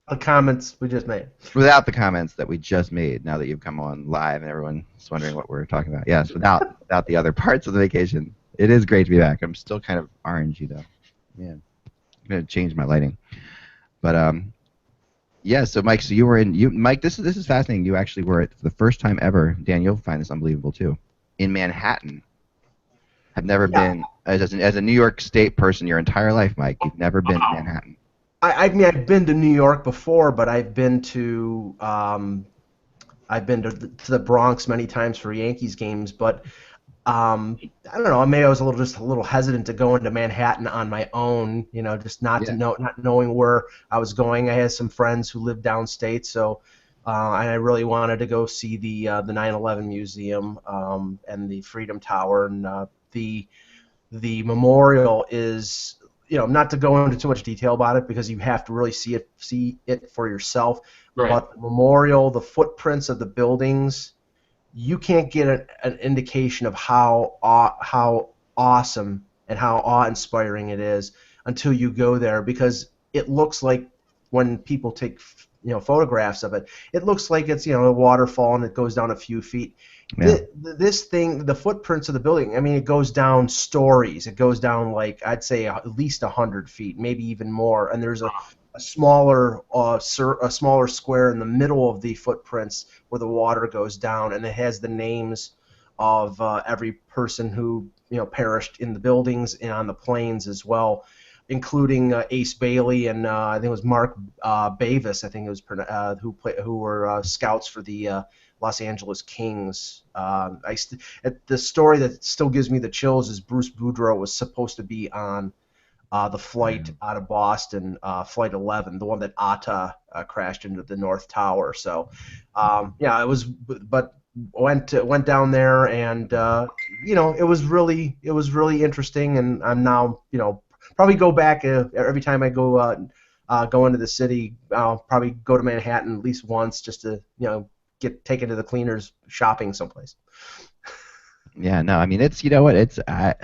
The comments we just made. Without the comments that we just made, now that you've come on live and everyone's wondering what we're talking about. Yes, without the other parts of the vacation. It is great to be back. I'm still kind of orangey though. Yeah, I'm gonna change my lighting. But yeah. So Mike, so Mike. This is fascinating. You actually were for the first time ever. Dan, you'll find this unbelievable too. In Manhattan. I've never been as a New York State person your entire life, Mike. You've never been to Manhattan. I mean, I've been to New York before, but I've been to the Bronx many times for Yankees games. But I don't know. Maybe I was just a little hesitant to go into Manhattan on my own. You know, just not knowing where I was going. I had some friends who lived downstate, so and I really wanted to go see the 9/11 Museum and the Freedom Tower, and the memorial is, not to go into too much detail about it because you have to really see it for yourself. Right. But the memorial, the footprints of the buildings, you can't get an indication of how awesome and how awe-inspiring it is until you go there, because it looks like, when people take photographs of it, it looks like it's a waterfall and it goes down a few feet. Yeah. This thing, the footprints of the building, I mean, it goes down stories. It goes down, like, I'd say at least 100 feet, maybe even more. And there's a smaller square in the middle of the footprints where the water goes down, and it has the names of every person who perished in the buildings and on the planes as well, including Ace Bailey and I think it was Mark Bavis. I think it was who were scouts for the Los Angeles Kings. The story that still gives me the chills is Bruce Boudreau was supposed to be on the flight out of Boston, Flight 11, the one that Atta crashed into the North Tower. So, it was, but went down there, and it was really interesting, and I'm now probably go back every time I go into the city. I'll probably go to Manhattan at least once just to get taken to the cleaners shopping someplace. Yeah, no, I mean, it's it's I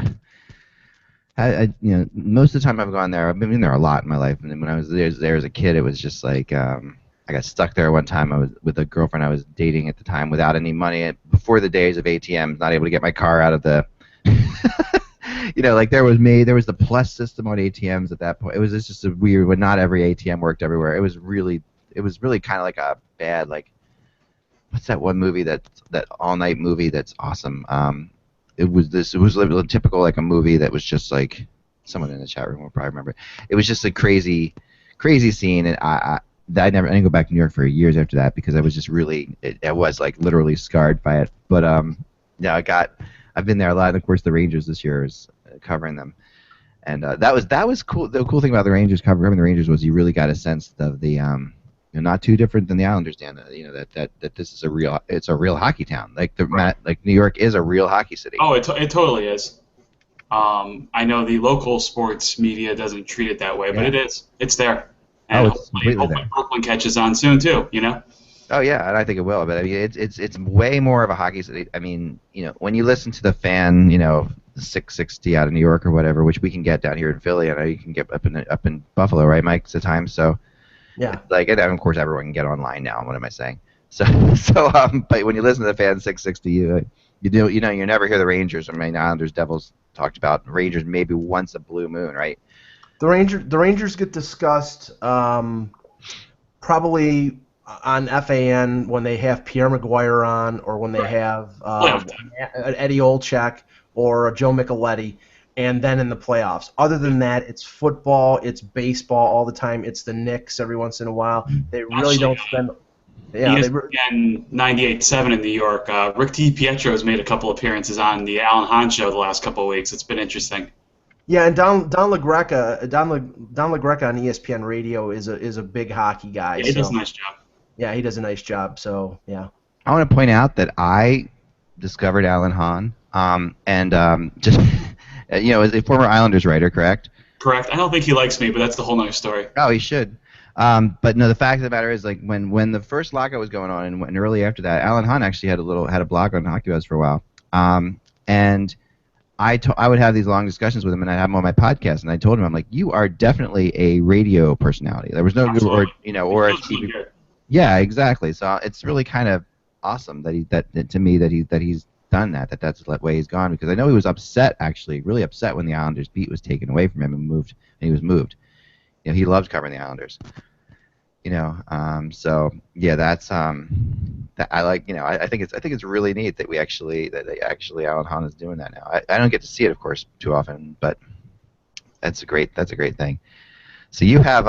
most of the time I've gone there. I've been there a lot in my life, and when I was there as a kid, it was just like I got stuck there one time. I was with a girlfriend I was dating at the time without any money. Before the days of ATMs, not able to get my car out of the like there was the plus system on ATMs at that point. It was just a weird, when not every ATM worked everywhere. It was really kind of like a bad, like, what's that one movie that all night movie that's awesome? It was typical, like a movie that was just like, someone in the chat room will probably remember. It was just a crazy scene, and I didn't go back to New York for years after that because I was just really, I was like literally scarred by it. But I've been there a lot, and of course the Rangers this year is covering them, and that was cool. The cool thing about the Rangers covering the Rangers was you really got a sense of the not too different than the Islanders, Dan. That this is a real hockey town. Like New York is a real hockey city. Oh, it totally is. I know the local sports media doesn't treat it that way, but it is. It's there. And hopefully Brooklyn catches on soon too. Oh yeah, and I think it will. But I mean, it's way more of a hockey city. I mean, when you listen to the fan, 660 out of New York or whatever, which we can get down here in Philly. I know you can get up in Buffalo, right, Mike? At times, so yeah. Like, and of course, everyone can get online now. What am I saying? So but when you listen to the fan 660, you never hear the Rangers. I mean, Islanders, Devils talked about. Rangers maybe once a blue moon, right? The Rangers get discussed probably on FAN when they have Pierre Maguire on, or when they have Eddie Olczyk or Joe Micheletti, and then in the playoffs. Other than that, it's football, it's baseball all the time, it's the Knicks every once in a while. They really don't spend... Yeah, ESPN 98.7 in New York. Rick Pietro has made a couple appearances on the Alan Hahn show the last couple of weeks. It's been interesting. Yeah, and Don LaGreca on ESPN Radio is a big hockey guy. Yeah, he does a nice job. Yeah, he does a nice job. So yeah. I want to point out that I discovered Alan Hahn, and just as a former Islanders writer, correct? Correct. I don't think he likes me, but that's the whole nother story. Oh, he should. But no, the fact of the matter is, like, when the first lockout was going on, and early after that, Alan Hahn actually had a blog on HockeyBuzz for a while, and I would have these long discussions with him, and I'd have him on my podcast, and I told him, I'm like, you are definitely a radio personality. There was no, or a TV. Yeah, exactly. So it's really kind of awesome that he's done that's the way he's gone, because I know he was upset, actually, really upset when the Islanders beat was taken away from him and he was moved. He loved covering the Islanders. So yeah, that's that I like. I think it's really neat that Alan Hahn is doing that now. I don't get to see it, of course, too often, but that's a great thing. So you have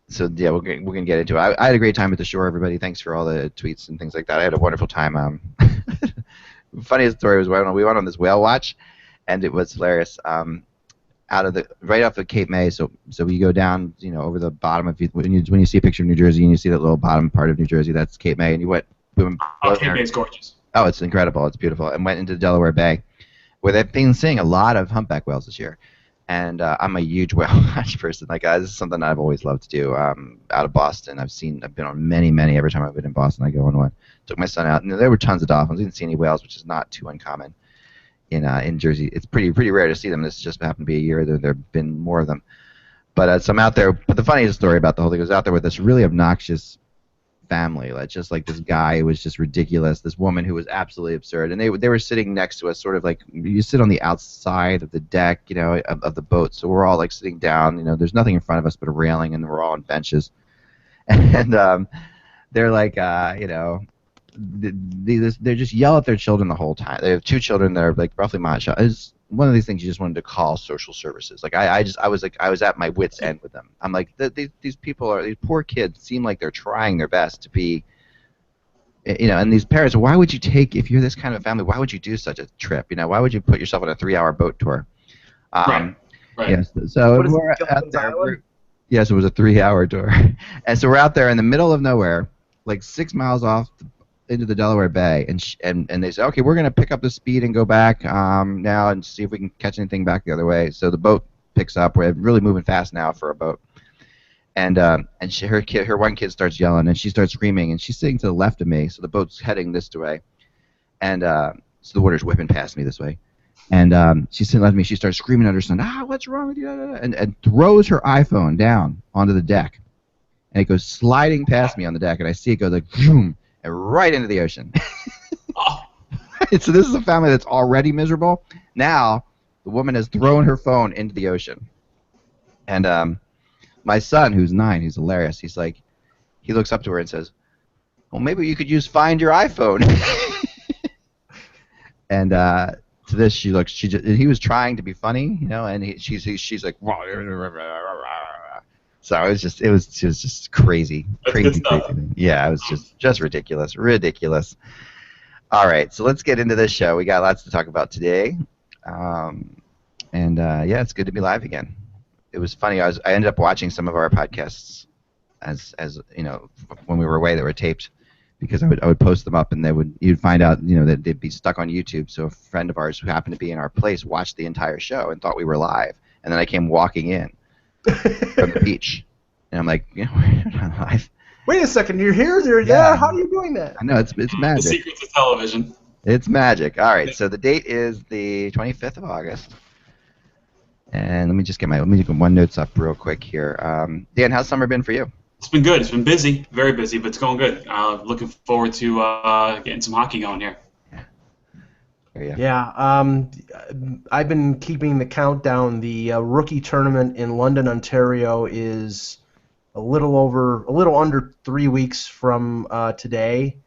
so yeah, we're gonna get into it. I had a great time at the shore, everybody. Thanks for all the tweets and things like that. I had a wonderful time. Funniest story was we went on this whale watch, and it was hilarious. Right off of Cape May, so we go down, over the bottom of when you see a picture of New Jersey and you see that little bottom part of New Jersey, that's Cape May, and we went Cape May is gorgeous. Oh, it's incredible, it's beautiful, and went into Delaware Bay, where they've been seeing a lot of humpback whales this year, and I'm a huge whale watch person. Like this is something I've always loved to do. Out of Boston, I've been on many. Every time I've been in Boston, I go on one. Took my son out, and there were tons of dolphins. I didn't see any whales, which is not too uncommon. In Jersey, it's pretty rare to see them. This just happened to be a year that there have been more of them. But so I'm out there. But the funniest story about the whole thing was out there with this really obnoxious family. Just like this guy who was just ridiculous. This woman who was absolutely absurd. And they were sitting next to us, sort of like you sit on the outside of the deck, of the boat. So we're all like sitting down. There's nothing in front of us but a railing, and we're all on benches. And they're like, they just yell at their children the whole time. They have two children that are like roughly my age. It's one of these things you just wanted to call social services. Like I was at my wit's end with them. I'm like, these poor kids seem like they're trying their best to be, and these parents, why would you if you're this kind of family, why would you do such a trip? Why would you put yourself on a 3-hour boat tour? Right. Yes. So we're out there. Yes, it was a 3-hour tour, and so we're out there in the middle of nowhere, like 6 miles off into the Delaware Bay, and they say, okay, we're going to pick up the speed and go back now and see if we can catch anything back the other way. So the boat picks up. We're really moving fast now for a boat. And her one kid starts yelling, and she starts screaming, and she's sitting to the left of me, so the boat's heading this way. And so the water's whipping past me this way. And she's sitting left of me. She starts screaming at her son, what's wrong with you? And throws her iPhone down onto the deck. And it goes sliding past me on the deck, and I see it go like, boom, and right into the ocean. So this is a family that's already miserable. Now the woman has thrown her phone into the ocean. And my son, who's 9, he's hilarious. He's like, he looks up to her and says, well, maybe you could use Find Your iPhone. And to this, he was trying to be funny, and she's like, so it was just crazy. Yeah, it was just ridiculous. All right, so let's get into this show. We got lots to talk about today, and yeah, it's good to be live again. It was funny. I ended up watching some of our podcasts as when we were away that were taped, because I would post them up, and you'd find out that they'd be stuck on YouTube. So a friend of ours who happened to be in our place watched the entire show and thought we were live, and then I came walking in from the beach, and I'm like, we're not live. Wait a second, you're here? You're there? How are you doing that? I know, it's magic. The secrets of television. It's magic. All right, so the date is the 25th of August. And let me get one notes up real quick here. Dan, how's summer been for you? It's been good. It's been busy, very busy, but it's going good. Looking forward to getting some hockey going here. Yeah. I've been keeping the countdown. The rookie tournament in London, Ontario is a little under 3 weeks from today,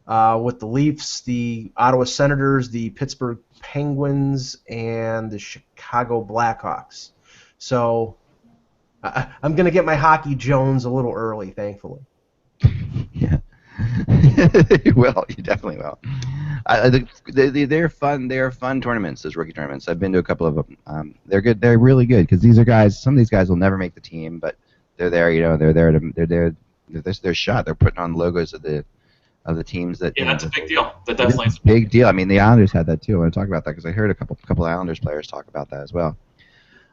with the Leafs, the Ottawa Senators, the Pittsburgh Penguins, and the Chicago Blackhawks. So I'm going to get my hockey Jones a little early, thankfully. Yeah. You will. You definitely will. They're fun. They are fun tournaments. Those rookie tournaments. I've been to a couple of them. They're good. They're really good, because these are guys. Some of these guys will never make the team, but they're there. They're there. They're shot. They're putting on logos of the teams that. Yeah, that's a big deal. That definitely is a big deal. I mean, the Islanders had that too. I want to talk about that because I heard a couple Islanders players talk about that as well.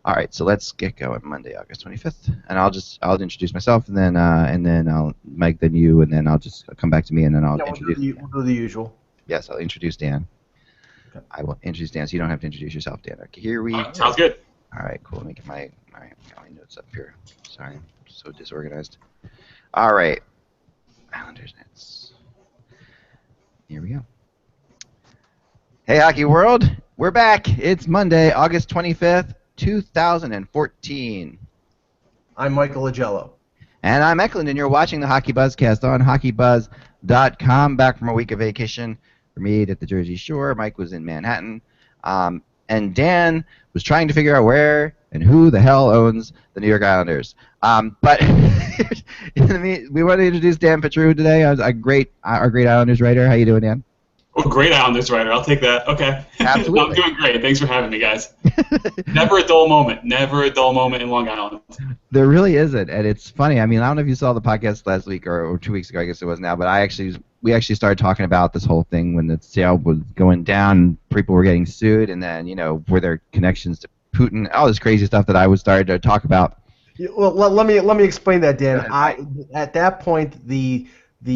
All right, so let's get going. Monday, August 25th, and I'll introduce myself, and then I'll Mike, then you, and then I'll just come back to me, and then I'll introduce. We'll do the usual. Yes, I'll introduce Dan. I will introduce Dan, so you don't have to introduce yourself, Dan. Okay, here we go. Sounds good. All right, cool. Let me get my notes up here. Sorry, I'm so disorganized. All right, Islanders Nets. Here we go. Hey, Hockey World. We're back. It's Monday, August 25th, 2014. I'm Michael Agello. And I'm Eklund, and you're watching the HockeybuzzCast on HockeyBuzz.com. Back from a week of vacation for me at the Jersey Shore. Mike was in Manhattan. And Dan was trying to figure out where and who the hell owns the New York Islanders. But we want to introduce Dan Petriw today, our great Islanders writer. How you doing, Dan? Oh, great Islanders writer. I'll take that. Okay. Absolutely. I'm doing great. Thanks for having me, guys. Never a dull moment. Never a dull moment in Long Island. There really isn't, and it's funny. I mean, I don't know if you saw the podcast last week or 2 weeks ago. I guess it was now, but we actually started talking about this whole thing when the sale was going down, and people were getting sued, and then were there connections to Putin, all this crazy stuff that I was starting to talk about. Well, let me explain that, Dan. At that point, the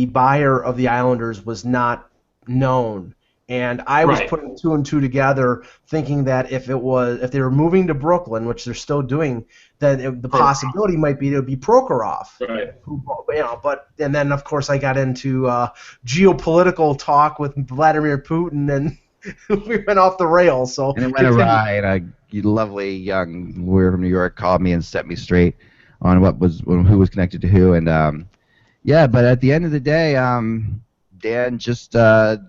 buyer of the Islanders was not known, and I was putting two and two together, thinking that if they were moving to Brooklyn, which they're still doing, then the possibility might be to be Prokhorov. Right. And then of course I got into geopolitical talk with Vladimir Putin, and we went off the rails. So and it went awry, and a lovely young lawyer from New York called me and set me straight on who was connected to who, and but at the end of the day, Dan, just the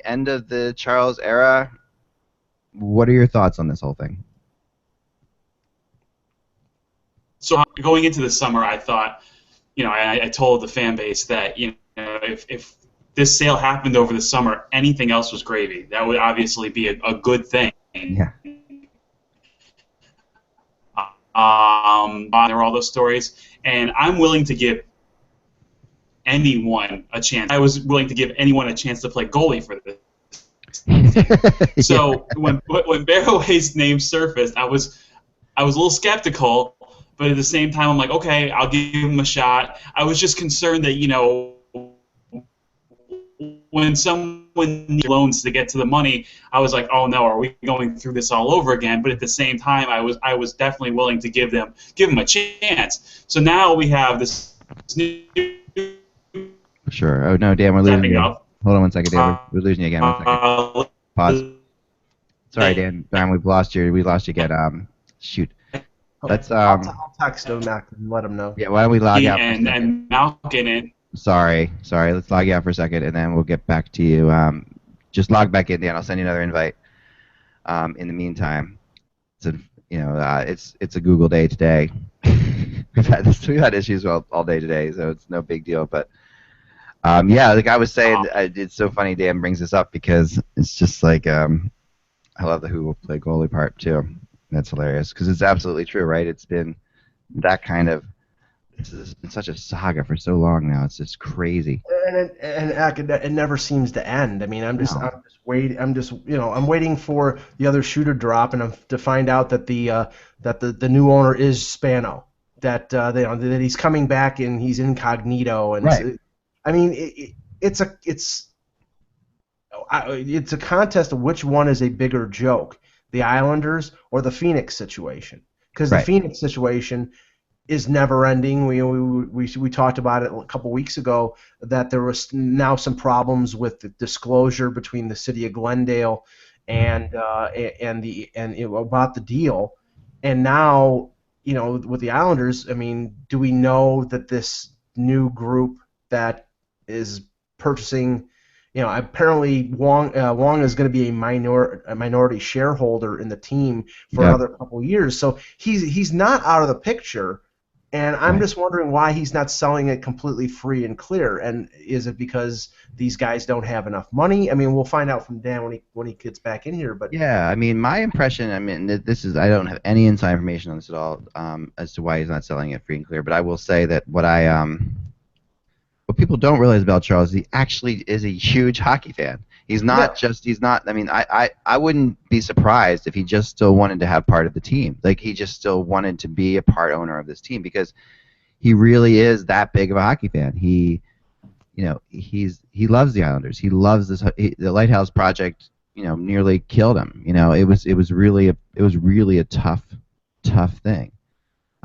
end of the Charles era, what are your thoughts on this whole thing? So going into the summer, I thought, I told the fan base that, if this sale happened over the summer, anything else was gravy. That would obviously be a good thing. Yeah. There are all those stories, and I'm willing to give anyone a chance. I was willing to give anyone a chance to play goalie for this. So when Barroway's name surfaced, I was a little skeptical, but at the same time, I'm like, okay, I'll give him a shot. I was just concerned that when someone needs loans to get to the money, I was like, oh no, are we going through this all over again? But at the same time, I was definitely willing to give him a chance. So now we have this new. Sure. Oh no, Dan, we're losing you. Hold on one second, Dan. We're losing you again. 1 second. Pause. Sorry, Dan. We've lost you. We lost you again. Shoot. Let's I'll text him back and let him know. Yeah. Why don't we log out? And Malkin in. Sorry. Let's log you out for a second, and then we'll get back to you. Just log back in, Dan. I'll send you another invite. In the meantime, it's a Google day today. we've had issues all day today, so it's no big deal. But like I was saying, it's so funny Dan brings this up because it's just like I love the who will play goalie part too. That's hilarious because it's absolutely true, right? It's been that kind of. It's been such a saga for so long now. It's just crazy. And it never seems to end. I mean, I'm just waiting. I'm waiting for the other shoe to drop and to find out that the new owner is Spano. That he's coming back and he's incognito. And right. I mean, it's a contest of which one is a bigger joke, the Islanders or the Phoenix situation. Because the Phoenix situation is never ending. We talked about it a couple weeks ago that there was now some problems with the disclosure between the city of Glendale and about the deal, and now with the Islanders. I mean, do we know that this new group that is purchasing? Apparently Wong is going to be a minority shareholder in the team for another couple years, so he's not out of the picture. And I'm just wondering why he's not selling it completely free and clear. And is it because these guys don't have enough money? I mean, we'll find out from Dan when he gets back in here. But yeah, I mean, my impression. I mean, I don't have any inside information on this at all as to why he's not selling it free and clear. But I will say that what people don't realize about Charles is he actually is a huge hockey fan. He's not I mean, I wouldn't be surprised if he just still wanted to have part of the team. Like, he just still wanted to be a part owner of this team because he really is that big of a hockey fan. He loves the Islanders. He loves the Lighthouse Project nearly killed him. It was really a tough thing.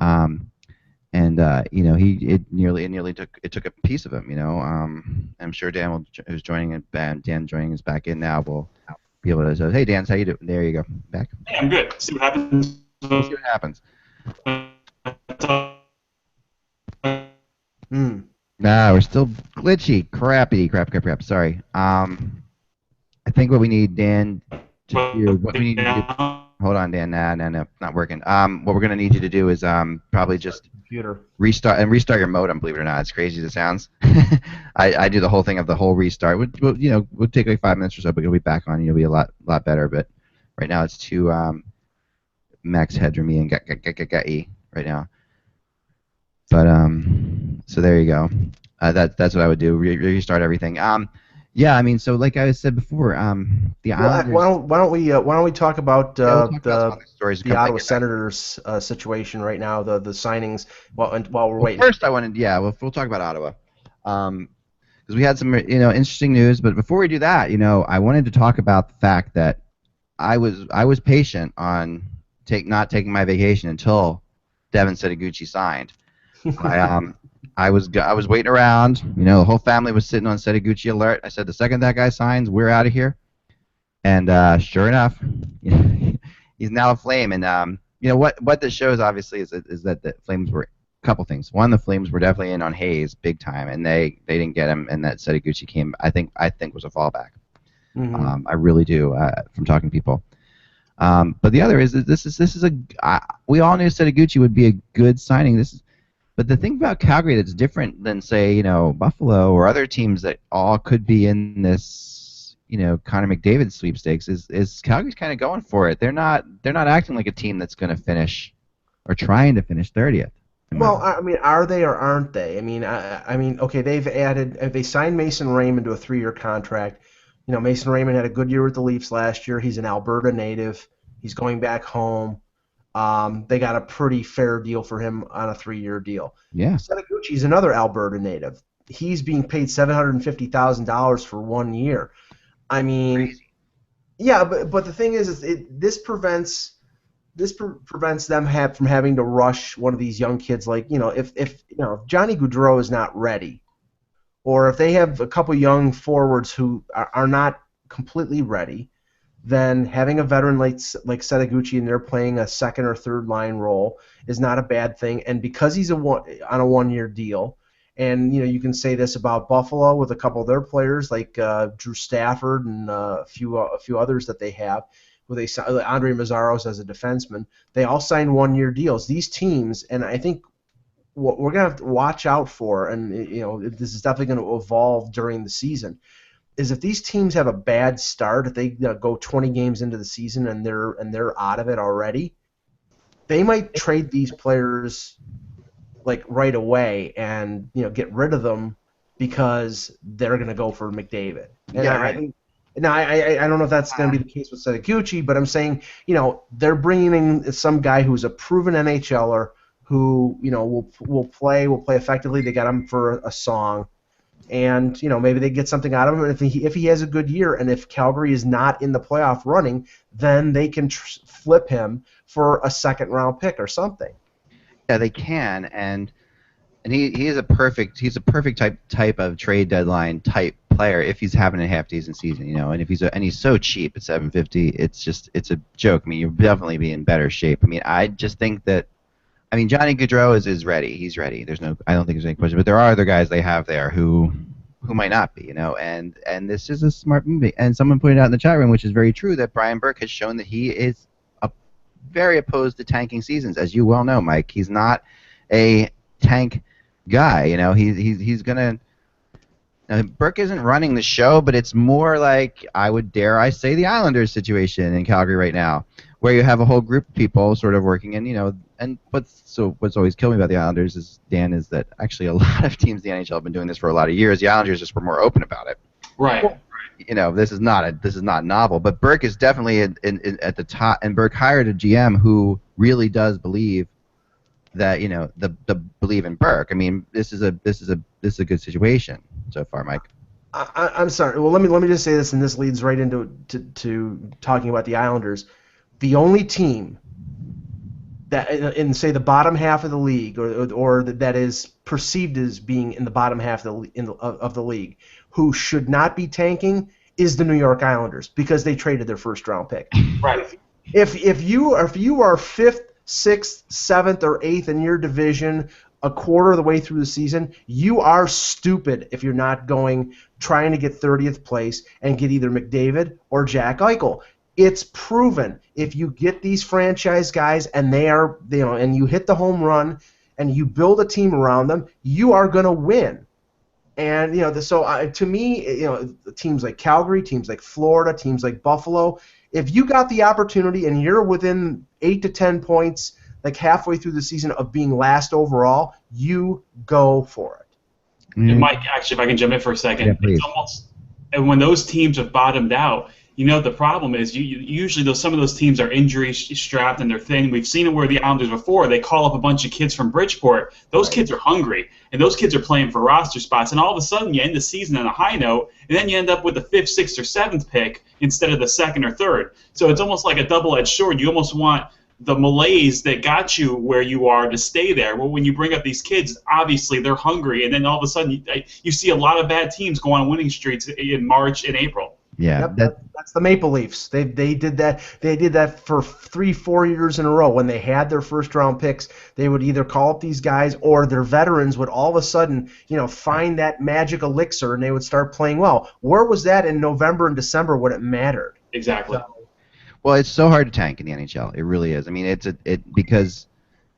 And it nearly took a piece of him. I'm sure Dan who's joining it. Dan joining us back in now will be able to say, "Hey, Dan, how you doing?" There you go, back. Hey, I'm good. See what happens. We'll see what happens. Nah, we're still glitchy. Crap. Sorry. I think what we need, Dan, to do. What we need to do. Hold on, Dan. No, not working. What we're gonna need you to do is probably just restart your modem. Believe it or not, it's crazy as it sounds. I do the whole thing of the whole restart. We'll take like 5 minutes or so, but you'll be back on. You'll be a lot better. But right now it's too max headroomy and get right now. But so there you go. That's what I would do. Restart everything. Yeah, I mean, so like I said before, the Islanders. Why don't we talk about the Ottawa Senators situation right now, the signings while we're waiting. First, we'll talk about Ottawa, because we had some interesting news. But before we do that, I wanted to talk about the fact that I was patient on not taking my vacation until Devin Setaguchi signed. I was waiting around. The whole family was sitting on Setaguchi alert. I said, the second that guy signs, we're out of here. And sure enough, he's now a Flame. And what this shows obviously is that the Flames were a couple things. One, the Flames were definitely in on Hayes big time, and they didn't get him. And that Setaguchi came, I think was a fallback. Mm-hmm. I really do, from talking to people. But the other is that this is we all knew Setaguchi would be a good signing. But the thing about Calgary that's different than, say, Buffalo or other teams that all could be in this, Connor McDavid sweepstakes is Calgary's kind of going for it. They're not acting like a team that's going to finish or trying to finish 30th. Well, I mean, are they or aren't they? I mean, okay, they signed Mason Raymond to a 3-year contract. Mason Raymond had a good year with the Leafs last year. He's an Alberta native. He's going back home. They got a pretty fair deal for him on a 3-year deal. Yeah. Setaguchi's another Alberta native. He's being paid $750,000 for 1 year. I mean, crazy. Yeah, but the thing is this prevents them from having to rush one of these young kids. Like, if Johnny Gaudreau is not ready, or if they have a couple young forwards who are not completely ready, then having a veteran like Setaguchi and they're playing a second or third line role is not a bad thing. And because he's on a 1-year deal, and you can say this about Buffalo with a couple of their players like Drew Stafford and a few others that they have, where Andre Mazzaros as a defenseman, they all signed 1-year deals. These teams, and I think what we're gonna have to watch out for, and this is definitely going to evolve during the season, is if these teams have a bad start, if they go 20 games into the season and they're out of it already, they might trade these players like right away and get rid of them because they're going to go for McDavid. And yeah, right. I don't know if that's going to be the case with Setaguchi, but I'm saying they're bringing in some guy who's a proven NHLer who will play effectively. They got him for a song. And maybe they get something out of him. And if he has a good year, and if Calgary is not in the playoff running, then they can flip him for a second-round pick or something. Yeah, they can, and he is a perfect type of trade deadline type player if he's having a half decent season, And if he's so cheap at $750, it's a joke. I mean, you'll definitely be in better shape. I mean, I just think that. I mean, Johnny Gaudreau is ready. He's ready. I don't think there's any question. But there are other guys they have there who might not be, And this is a smart movie. And someone pointed out in the chat room, which is very true, that Brian Burke has shown that he is very opposed to tanking seasons, as you well know, Mike. He's not a tank guy. He's gonna. Burke isn't running the show, but it's more like dare I say the Islanders situation in Calgary right now, where you have a whole group of people sort of working in, and what's always killed me about the Islanders is that actually a lot of teams in the NHL have been doing this for a lot of years. The Islanders just were more open about it. Right. This is not novel, but Burke is definitely at the top, and Burke hired a GM who really does believe that believe in Burke. I mean, this is a good situation so far, Mike. I'm sorry. Well, let me just say this, and this leads right into to talking about the Islanders. The only team that in say the bottom half of the league, or that is perceived as being in the bottom half of the league, who should not be tanking, is the New York Islanders, because they traded their first round pick. Right. If you are fifth, sixth, seventh, or eighth in your division a quarter of the way through the season, you are stupid if you're not trying to get 30th place and get either McDavid or Jack Eichel. It's proven. If you get these franchise guys and and you hit the home run and you build a team around them, you are going to win. And to me, teams like Calgary, teams like Florida, teams like Buffalo, if you got the opportunity and you're within 8 to 10 points, like halfway through the season, of being last overall, you go for it. And Mike, actually, if I can jump in for a second, yeah, it's almost, and when those teams have bottomed out, the problem is usually some of those teams are injury strapped and they're thin. We've seen it where the Islanders before, they call up a bunch of kids from Bridgeport. Those kids are hungry, and those kids are playing for roster spots. And all of a sudden, you end the season on a high note, and then you end up with the 5th, 6th, or 7th pick instead of the 2nd or 3rd. So it's almost like a double-edged sword. You almost want the malaise that got you where you are to stay there. Well, when you bring up these kids, obviously they're hungry, and then all of a sudden you see a lot of bad teams go on winning streaks in March and April. Yeah, yep, that's the Maple Leafs. They did that. They did that for 3-4 years in a row. When they had their first round picks, they would either call up these guys, or their veterans would all of a sudden, find that magic elixir, and they would start playing well. Where was that in November and December when it mattered? Exactly. Well, it's so hard to tank in the NHL. It really is. I mean, because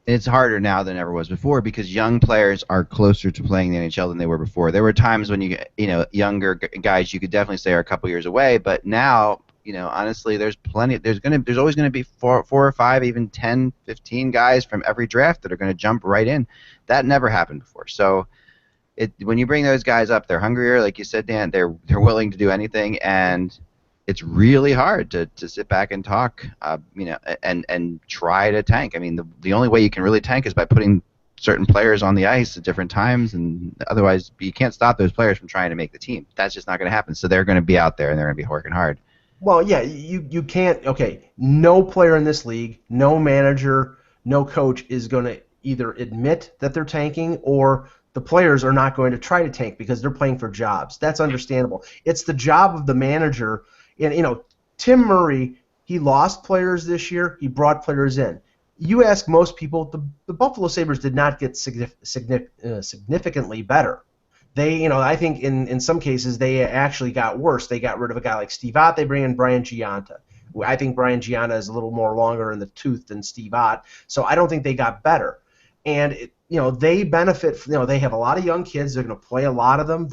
it's harder now than ever was before, because young players are closer to playing the NHL than they were before. There were times when younger guys you could definitely say are a couple years away, but now, honestly, there's plenty. There's always going to be four or five, even 10, 15 guys from every draft that are going to jump right in. That never happened before. So when you bring those guys up, they're hungrier, like you said, Dan. They're willing to do anything, and it's really hard to sit back and talk, and try to tank. I mean, the only way you can really tank is by putting certain players on the ice at different times, and otherwise you can't stop those players from trying to make the team. That's just not going to happen. So they're going to be out there and they're going to be working hard. Well, yeah, you can't. Okay, no player in this league, no manager, no coach is going to either admit that they're tanking, or the players are not going to try to tank because they're playing for jobs. That's understandable. It's the job of the manager. And, Tim Murray, he lost players this year. He brought players in. You ask most people, the Buffalo Sabres did not get significantly better. They, I think in some cases they actually got worse. They got rid of a guy like Steve Ott. They bring in Brian Giunta. I think Brian Giunta is a little more longer in the tooth than Steve Ott. So I don't think they got better. And they benefit. They have a lot of young kids. They're going to play a lot of them.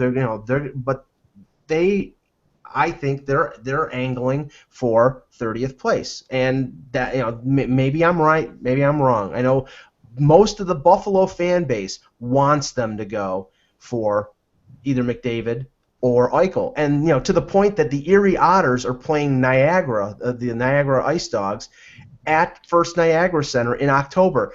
I think they're angling for 30th place, and that maybe I'm right, maybe I'm wrong. I know most of the Buffalo fan base wants them to go for either McDavid or Eichel, and to the point that the Erie Otters are playing Niagara, the Niagara Ice Dogs, at First Niagara Center in October.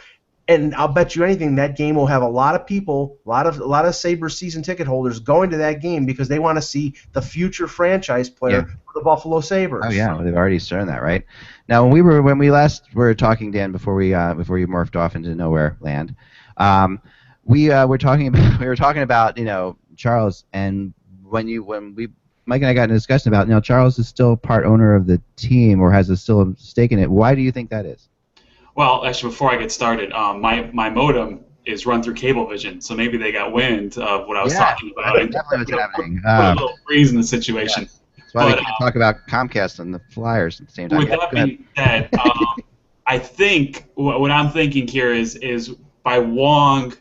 And I'll bet you anything that game will have a lot of people, a lot of Sabres season ticket holders going to that game because they want to see the future franchise player for the Buffalo Sabres. Oh yeah, well, they've already shown that, right? Now when we last were talking, Dan, before you morphed off into nowhere land, we were talking about Charles, and when Mike and I got in a discussion about Charles is still part owner of the team or has still a stake in it. Why do you think that is? Well, actually, before I get started, my modem is run through Cablevision, so maybe they got wind of what I was talking about. That's definitely what's happening. Put a little freeze in the situation. That's why we can't talk about Comcast and the Flyers at the same time. With that being said, I think what I'm thinking here is by Wong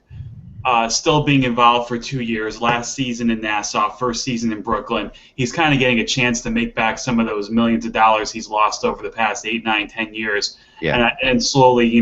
still being involved for 2 years, last season in Nassau, first season in Brooklyn, he's kind of getting a chance to make back some of those millions of dollars he's lost over the past 8, 9, 10 years. Yeah. And slowly,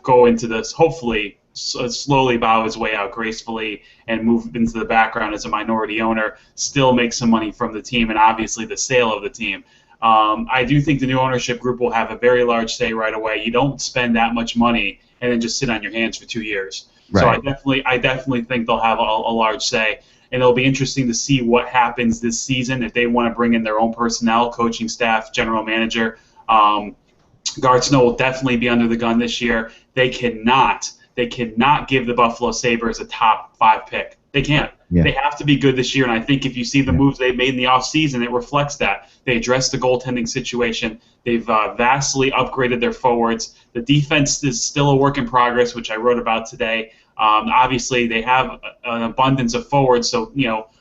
go into this, hopefully slowly bow his way out gracefully and move into the background as a minority owner, still make some money from the team and obviously the sale of the team. I do think the new ownership group will have a very large say right away. You don't spend that much money and then just sit on your hands for 2 years. Right. So I definitely think they'll have a large say. and it'll be interesting to see what happens this season if they want to bring in their own personnel, coaching staff, general manager. Garth Snow will definitely be under the gun this year. They cannot give the Buffalo Sabres a top 5 pick. They can't. Yeah. They have to be good this year, and I think if you see the moves they've made in the offseason, it reflects that. They addressed the goaltending situation. They've vastly upgraded their forwards. The defense is still a work in progress, which I wrote about today. Obviously, they have an abundance of forwards, so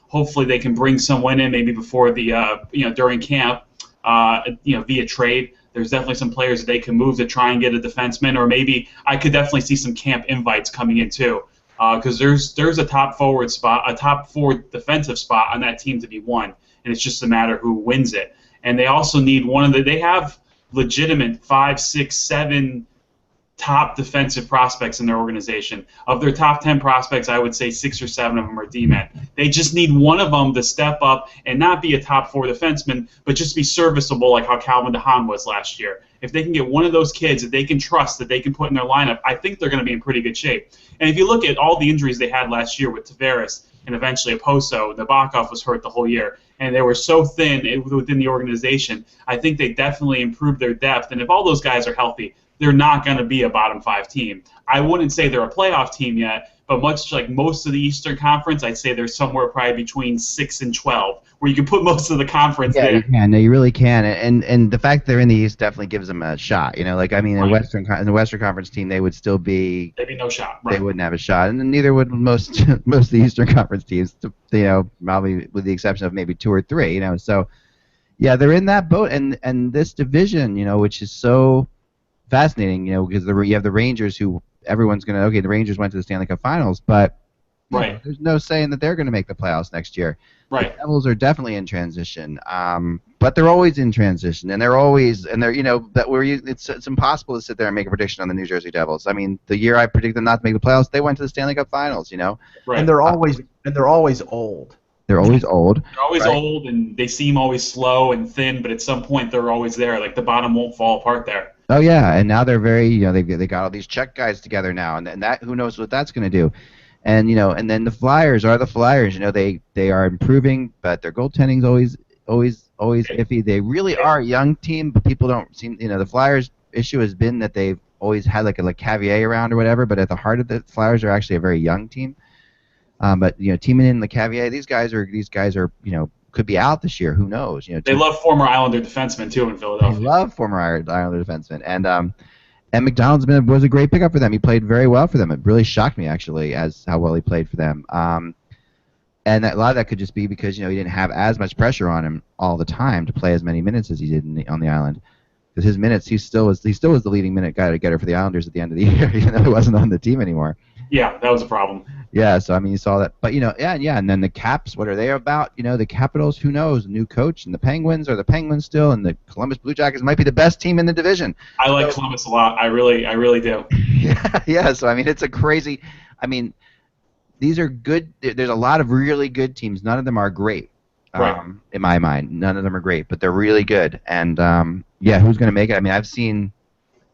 hopefully they can bring someone in maybe before the during camp, via trade. There's definitely some players that they can move to try and get a defenseman, or maybe I could definitely see some camp invites coming in too, because there's a top forward spot, a top 4 defensive spot on that team to be won, and it's just a matter who wins it. And they also need they have legitimate 5, 6, 7 top defensive prospects in their organization. Of their top 10 prospects, I would say 6 or 7 of them are D-men. They just need one of them to step up and not be a top 4 defenseman, but just be serviceable like how Calvin DeHaan was last year. If they can get one of those kids that they can trust, that they can put in their lineup, I think they're going to be in pretty good shape. And if you look at all the injuries they had last year with Tavares and eventually Oposo, Nabokov was hurt the whole year, and they were so thin within the organization, I think they definitely improved their depth. And if all those guys are healthy, they're not going to be a bottom 5 team. I wouldn't say they're a playoff team yet, but much like most of the Eastern Conference, I'd say they're somewhere probably between 6 and 12, where you can put most of the conference there. Yeah, you can. No, you really can. And the fact they're in the East definitely gives them a shot. In the Western Conference team, they would still be. They'd be no shot. Right. They wouldn't have a shot, and neither would most of the Eastern Conference teams. Probably with the exception of maybe 2 or 3. So yeah, they're in that boat, and this division, which is so fascinating, because you have the Rangers, who everyone's going to, the Rangers went to the Stanley Cup Finals, but there's no saying that they're going to make the playoffs next year. Right. The Devils are definitely in transition, but they're always in transition, and it's impossible to sit there and make a prediction on the New Jersey Devils. I mean, the year I predicted them not to make the playoffs, they went to the Stanley Cup Finals. Right. And they're always old. They're always old. They're always old, and they seem always slow and thin, but at some point they're always there. Like the bottom won't fall apart there. Oh yeah, and now they're very, they got all these Czech guys together now, and that who knows what that's going to do, and and then the Flyers are the Flyers. They are improving, but their goaltending's always iffy. They really are a young team, but people don't seem, the Flyers' issue has been that they've always had like a Lecavalier around or whatever, but at the heart of the Flyers are actually a very young team. But teaming in Lecavalier, these guys are could be out this year. Who knows? They love former Islander defensemen too in Philadelphia. They love former Islander defensemen, and McDonald's was a great pickup for them. He played very well for them. It really shocked me actually as how well he played for them. And a lot of that could just be because he didn't have as much pressure on him all the time to play as many minutes as he did on the island. Because his minutes, he still was the leading minute guy to getter for the Islanders at the end of the year, even though he wasn't on the team anymore. Yeah, that was a problem. Yeah, so you saw that, but and then the Caps, what are they about? The Capitals, who knows? A new coach, and the Penguins are the Penguins still, and the Columbus Blue Jackets might be the best team in the division. I like Columbus a lot. I really do. Yeah. So it's a crazy. These are good. There's a lot of really good teams. None of them are great. Right. In my mind, none of them are great, but they're really good. And who's going to make it? I've seen,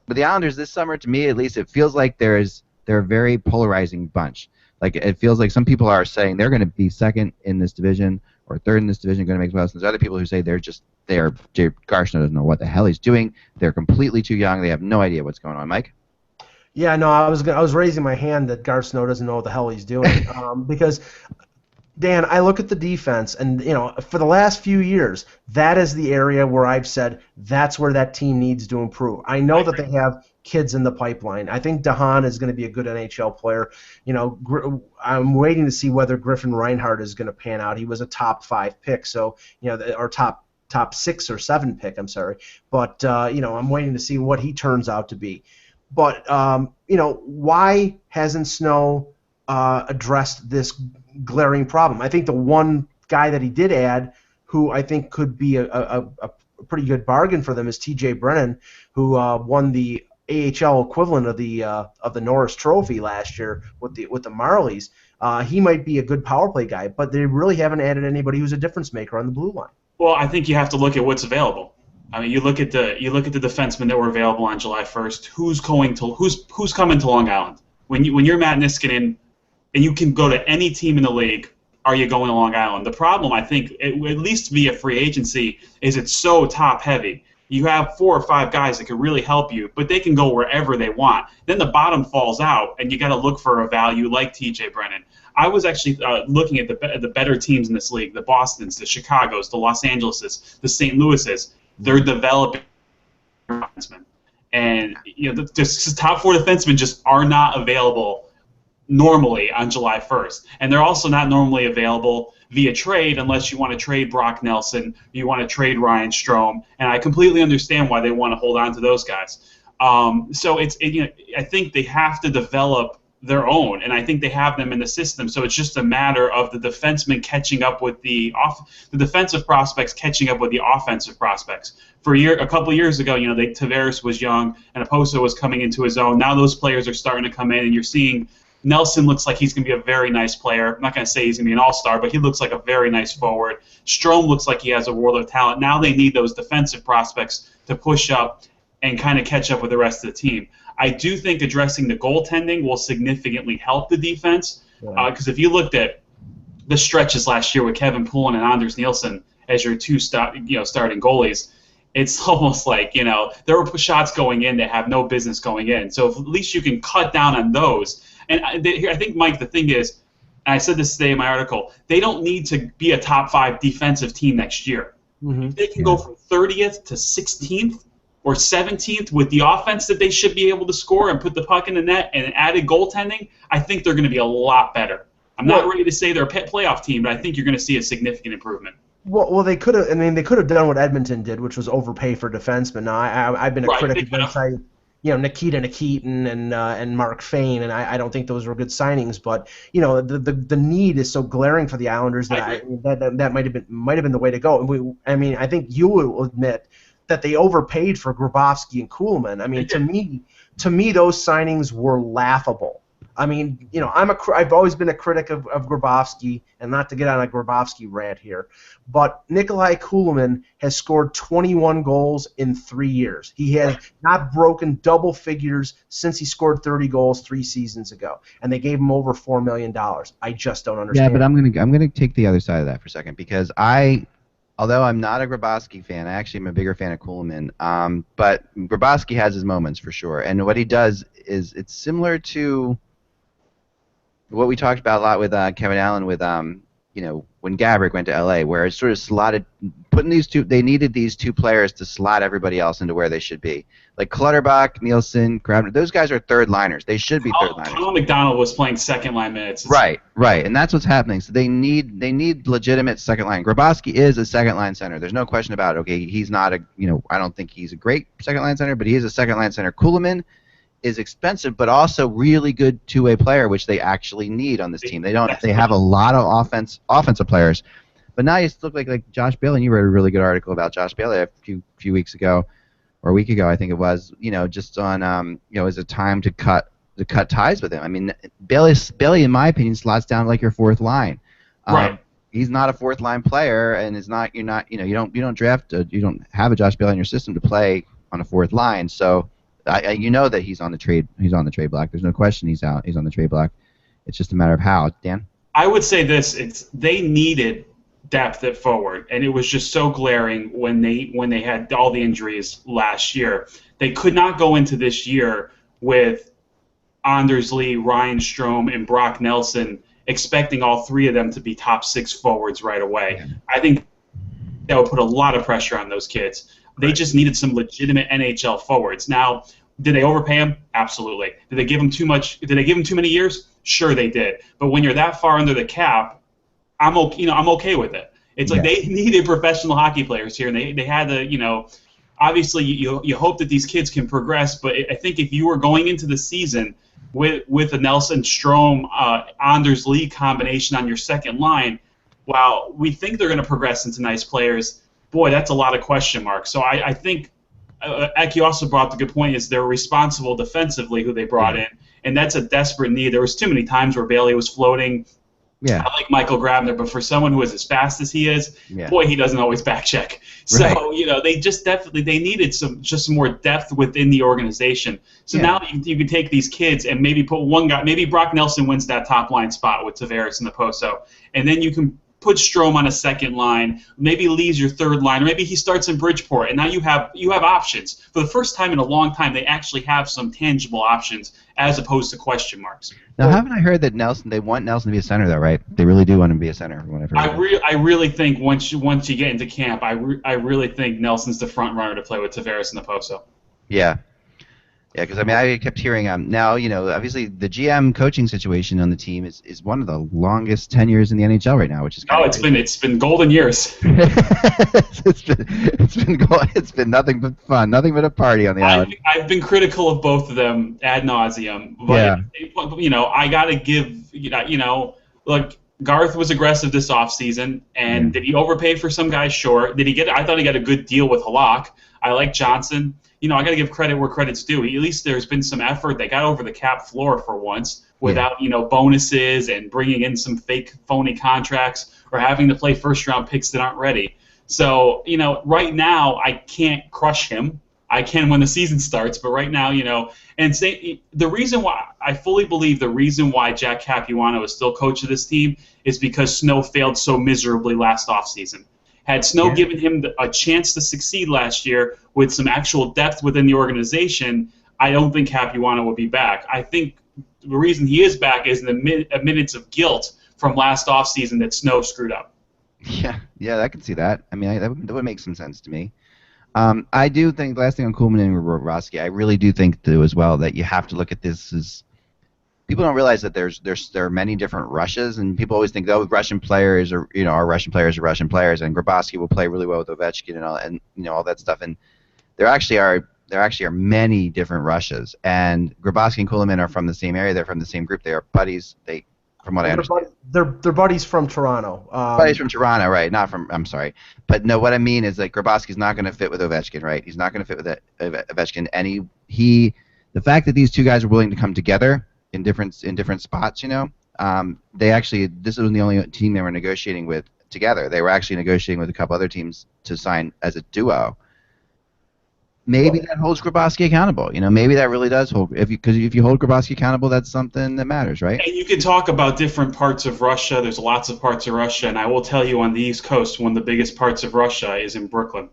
but the Islanders this summer, to me at least, it feels like they're a very polarizing bunch. Like it feels like some people are saying they're going to be second in this division or third in this division, going to make the playoffs. There's other people who say Garshner doesn't know what the hell he's doing. They're completely too young. They have no idea what's going on. Mike? Yeah, no, I was raising my hand that Garth Snow doesn't know what the hell he's doing because. Dan, I look at the defense, and for the last few years, that is the area where I've said that's where that team needs to improve. I know that they have kids in the pipeline. I think DeHaan is going to be a good NHL player. I'm waiting to see whether Griffin Reinhart is going to pan out. He was a top 5 pick, so or top 6 or 7 pick. I'm sorry, but I'm waiting to see what he turns out to be. But why hasn't Snow addressed this glaring problem? I think the one guy that he did add, who I think could be a pretty good bargain for them, is T.J. Brennan, who won the AHL equivalent of the Norris Trophy last year with the Marlies. He might be a good power play guy, but they really haven't added anybody who's a difference maker on the blue line. Well, I think you have to look at what's available. You look at the defensemen that were available on July 1st. Who's coming to Long Island? When you're Matt Niskanen, and you can go to any team in the league, are you going to Long Island? The problem, I think, at least via free agency, is it's so top-heavy. You have 4 or 5 guys that can really help you, but they can go wherever they want. Then the bottom falls out, and you got to look for a value like T.J. Brennan. I was actually looking at the better teams in this league, the Bostons, the Chicagos, the Los Angeleses, the St. Louises. They're developing defensemen. And the top 4 defensemen just are not available normally on July 1st. And they're also not normally available via trade unless you want to trade Brock Nelson, you want to trade Ryan Strome, and I completely understand why they want to hold on to those guys. So I think they have to develop their own, and I think they have them in the system. So it's just a matter of the defensemen catching up with the defensive prospects catching up with the offensive prospects. A couple of years ago, Tavares was young and Oposo was coming into his own. Now those players are starting to come in, and you're seeing Nelson looks like he's going to be a very nice player. I'm not going to say he's going to be an all-star, but he looks like a very nice forward. Strome looks like he has a world of talent. Now they need those defensive prospects to push up and kind of catch up with the rest of the team. I do think addressing the goaltending will significantly help the defense, because if you looked at the stretches last year with Kevin Poulin and Anders Nielsen as your 2 starting goalies, it's almost like there were shots going in that have no business going in. So if at least you can cut down on those. And I think, Mike, the thing is, and I said this today in my article, they don't need to be a top 5 defensive team next year. Mm-hmm. If they can go from 30th to 16th or 17th with the offense that they should be able to score and put the puck in the net and added goaltending, I think they're going to be a lot better. I'm not ready to say they're a playoff team, but I think you're going to see a significant improvement. Well, they could have. I mean, they could have done what Edmonton did, which was overpay for defensemen. Now, I've been a critic against Nikita Nikitin and Mark Fane, and I don't think those were good signings. But the need is so glaring for the Islanders that that might have been the way to go. I think you will admit that they overpaid for Grabovski and Kuhlman. I mean, to me, those signings were laughable. I mean, I've always been a critic of Grabovski, and not to get on a Grabovski rant here, but Nikolai Kuhlman has scored 21 goals in 3 years. He has not broken double figures since he scored 30 goals 3 seasons ago, and they gave him over $4 million. I just don't understand. Yeah, but I'm gonna take the other side of that for a second, because although I'm not a Grabovski fan, I actually am a bigger fan of Kuhlman. But Grabovski has his moments for sure, and what he does is it's similar to what we talked about a lot with Kevin Allen with when Gabrick went to LA, where it sort of slotted, they needed these 2 players to slot everybody else into where they should be. Like Clutterbuck, Nielsen, Grabner, those guys are third liners. They should be third liners. Colin McDonald was playing second line minutes. Right, and that's what's happening. So they need legitimate second line. Grabovski is a second line center. There's no question about it. Okay, he's not I don't think he's a great second line center, but he is a second line center. Kuhlman is expensive, but also really good two-way player, which they actually need on this team. They have a lot of offensive players, but now you look like Josh Bailey. And you wrote a really good article about Josh Bailey a few weeks ago, or a week ago, I think it was. Just on is it time to cut ties with him? I mean, Bailey, in my opinion, slots down like your 4th line. Right. He's not a 4th line player, and you don't draft you don't have a Josh Bailey in your system to play on a 4th line, so. That he's on the trade block. There's no question he's out. He's on the trade block. It's just a matter of how. Dan? I would say this: they needed depth at forward, and it was just so glaring when they had all the injuries last year. They could not go into this year with Anders Lee, Ryan Strome, and Brock Nelson expecting all 3 of them to be top 6 forwards right away. Yeah. I think that would put a lot of pressure on those kids. They just needed some legitimate NHL forwards. Now, did they overpay him? Absolutely. Did they give him too much? Did they give him too many years? Sure, they did. But when you're that far under the cap, I'm okay with it. It's like they needed professional hockey players here, and they had to, obviously you hope that these kids can progress. But I think if you were going into the season with a Nelson Strome Anders Lee combination on your second line, while we think they're going to progress into nice players. Boy, that's a lot of question marks. So I think Eki also brought up the good point is they're responsible defensively who they brought in, and that's a desperate need. There was too many times where Bailey was floating Yeah. I like Michael Grabner, but for someone who is as fast as he is, boy, he doesn't always back check. So, Right. they just definitely they needed some more depth within the organization. So now you can take these kids and maybe put one guy, maybe Brock Nelson wins that top line spot with Tavares and the Poso, and then you can put Strome on a second line, maybe leaves your third line, or maybe he starts in Bridgeport, and now you have options. For the first time in a long time, they actually have some tangible options as opposed to question marks. Now, haven't I heard that they want Nelson to be a center, though, right? They really do want him to be a center. I really think once you get into camp, I really think Nelson's the front runner to play with Tavares and the Poso. Yeah. Yeah, because I kept hearing now obviously the GM coaching situation on the team is one of the longest tenures in the NHL right now, which is it's been golden years. it's been nothing but fun, nothing but a party on the island. I've been critical of both of them ad nauseum, but I gotta give look. Garth was aggressive this offseason, and did he overpay for some guys? Sure. I thought he got a good deal with Halak. I like Johnson. I got to give credit where credit's due. At least there's been some effort. They got over the cap floor for once without, bonuses and bringing in some fake, phony contracts or having to play first-round picks that aren't ready. So, right now I can't crush him. I can when the season starts, but right now, and the reason why I fully believe the reason why Jack Capuano is still coach of this team is because Snow failed so miserably last offseason. Had Snow given him a chance to succeed last year with some actual depth within the organization, I don't think Capuano would be back. I think the reason he is back is the minutes of guilt from last offseason that Snow screwed up. Yeah, I can see that. I mean, that would make some sense to me. I do think, last thing on Kuhlman and Bobrovsky, I really do think, too, as well, that you have to look at this as people don't realize that there are many different Russias, and people always think, Russian players are Russian players, and Grabowski will play really well with Ovechkin and all that stuff, and there actually are many different Russias, and Grabowski and Kuhlman are from the same area, they're from the same group, they are buddies, from what I understand. They're buddies from Toronto. Buddies from Toronto, right? Not from. I'm sorry, but no. What I mean is, Grabowski's not going to fit with Ovechkin, right? He's not going to fit with Ovechkin, and the fact that these two guys are willing to come together in different spots, they actually, this was the only team they were negotiating with together. They were actually negotiating with a couple other teams to sign as a duo. Maybe that holds Grabowski accountable. Maybe that really does hold. Because if you hold Grabowski accountable, that's something that matters, right? And you can talk about different parts of Russia. There's lots of parts of Russia, and I will tell you, on the East Coast, one of the biggest parts of Russia is in Brooklyn.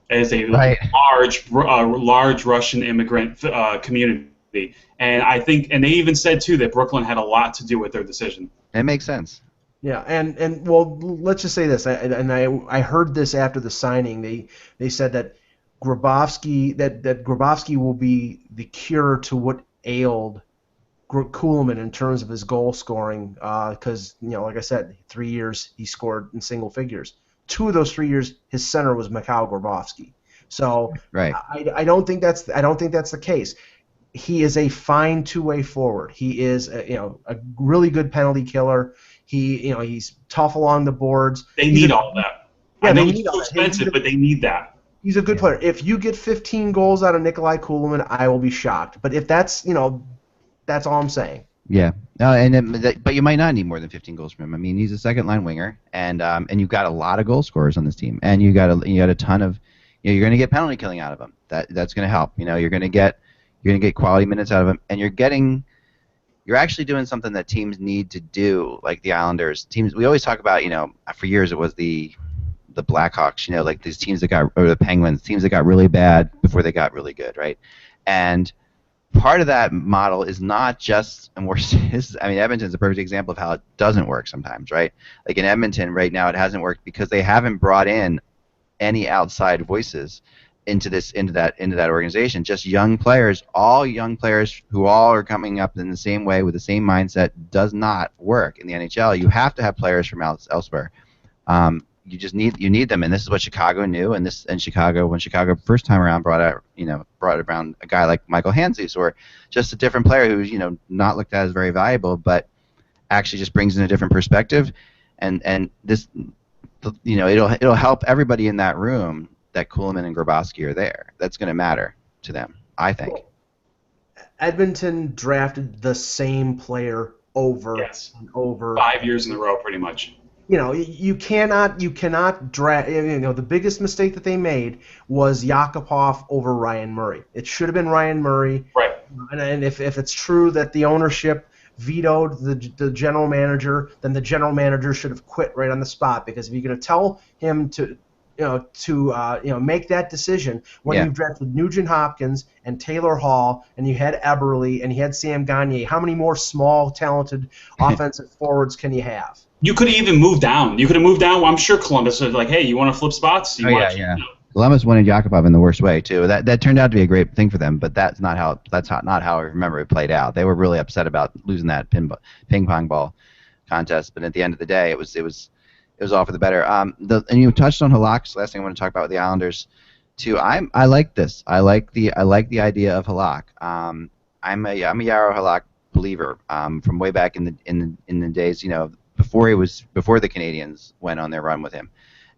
It is a large Russian immigrant community, and I think, and they even said too that Brooklyn had a lot to do with their decision. It makes sense. Yeah, and well, let's just say this, I heard this after the signing. They said that Grabowski will be the cure to what ailed Kuhlman in terms of his goal scoring, because like I said, 3 years he scored in single figures. 2 of those 3 years, his center was Mikhail Grabowski. So right. I don't think that's the case. He is a fine two-way forward. He is a really good penalty killer. He's tough along the boards. They need all that. Yeah, I know it's too expensive, but they need that. He's a good player. If you get 15 goals out of Nikolai Kuhlman, I will be shocked. But if that's that's all I'm saying. Yeah, but you might not need more than 15 goals from him. I mean, he's a second-line winger, and you've got a lot of goal scorers on this team, and you got a ton of, you're going to get penalty killing out of him. That's going to help. You're going to get quality minutes out of him, and you're actually doing something that teams need to do, like the Islanders. Teams, we always talk about, for years it was the Blackhawks, like these teams or the Penguins, teams that got really bad before they got really good, right? And part of that model is not just, Edmonton's a perfect example of how it doesn't work sometimes, right? Like in Edmonton right now, it hasn't worked because they haven't brought in any outside voices into that organization. Just young players, all young players who all are coming up in the same way with the same mindset does not work in the NHL. You have to have players from elsewhere. You need them, and this is what Chicago knew. And when Chicago first time around brought around a guy like Michael Handzus, or just a different player who's not looked at as very valuable, but actually just brings in a different perspective, and this it'll help everybody in that room that Kuhlman and Grabowski are there. That's going to matter to them, I think. Edmonton drafted the same player over Yes. and over. 5 years in a row, pretty much. You know, you cannot drag. You know, the biggest mistake that they made was Yakupov over Ryan Murray. It should have been Ryan Murray. Right. And if it's true that the ownership vetoed the general manager, then the general manager should have quit right on the spot, because if you're going to tell him to make that decision when Yeah. you've drafted Nugent Hopkins and Taylor Hall and you had Eberle and you had Sam Gagner, how many more small talented offensive forwards can you have? You could have even moved down. You could have moved down. Well, I'm sure Columbus was like, hey, you want to flip spots? You want yeah. Columbus wanted Yakupov in the worst way too. That turned out to be a great thing for them, but that's not how I remember it played out. They were really upset about losing that ping pong ball contest, but at the end of the day, it was all for the better. And you touched on Halak. Last thing I want to talk about with the Islanders too. I like this. I like the idea of Halak. I'm a Yarrow Halak believer from way back in the days, before the Canadians went on their run with him.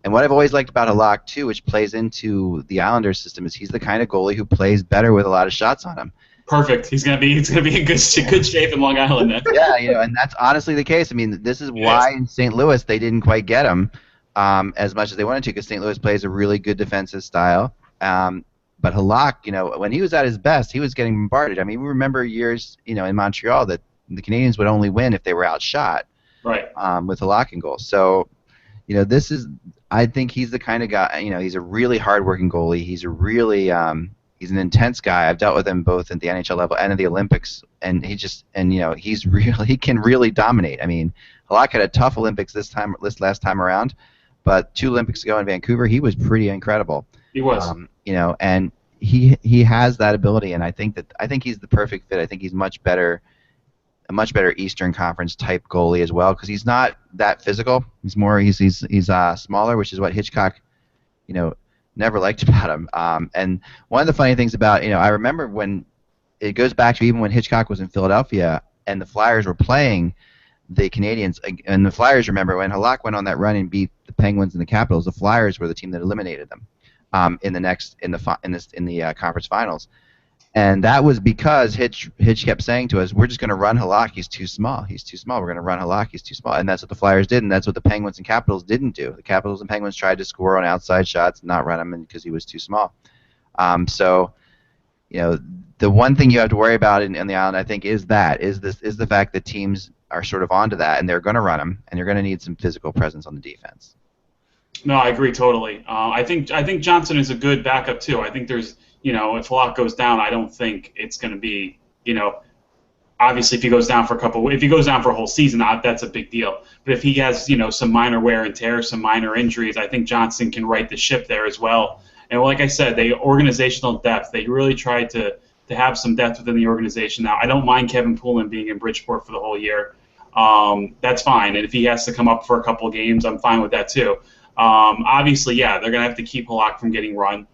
And what I've always liked about Halak too, which plays into the Islanders system, is he's the kind of goalie who plays better with a lot of shots on him. Perfect. He's gonna be in good shape in Long Island then. Yeah, and that's honestly the case. I mean, this is why in St. Louis they didn't quite get him as much as they wanted to, because St. Louis plays a really good defensive style. But Halak, when he was at his best, he was getting bombarded. I mean, we remember years, in Montreal that the Canadians would only win if they were outshot. Right. With Halak in goal. So, I think he's the kind of guy. He's a really hardworking goalie. He's a really he's an intense guy. I've dealt with him both at the NHL level and at the Olympics, and he can really dominate. I mean, Halak had a tough Olympics this last time around, but 2 Olympics ago in Vancouver, he was pretty incredible. He was. And he has that ability, and I think he's the perfect fit. I think he's a much better Eastern Conference type goalie as well, because he's not that physical. He's smaller, which is what Hitchcock, never liked about him. And one of the funny things about, I remember when it goes back to even when Hitchcock was in Philadelphia and the Flyers were playing the Canadians, and the Flyers, remember when Halak went on that run and beat the Penguins and the Capitals, the Flyers were the team that eliminated them in the conference finals. And that was because Hitch kept saying to us, we're just going to run Halak, he's too small. We're going to run Halak, he's too small. And that's what the Flyers did, and that's what the Penguins and Capitals didn't do. The Capitals and Penguins tried to score on outside shots, not run him because he was too small. So, the one thing you have to worry about in the Island, I think, is the fact that teams are sort of onto that, and they're going to run him, and you're going to need some physical presence on the defense. No, I agree totally. I think Johnson is a good backup too. I think there's, if Halak goes down, I don't think it's going to be, obviously if he goes down for a whole season, that's a big deal. But if he has, some minor wear and tear, some minor injuries, I think Johnson can right the ship there as well. And like I said, organizational depth. They really tried to have some depth within the organization. Now, I don't mind Kevin Poulin being in Bridgeport for the whole year. That's fine. And if he has to come up for a couple of games, I'm fine with that too. Obviously, they're going to have to keep Halak from getting run.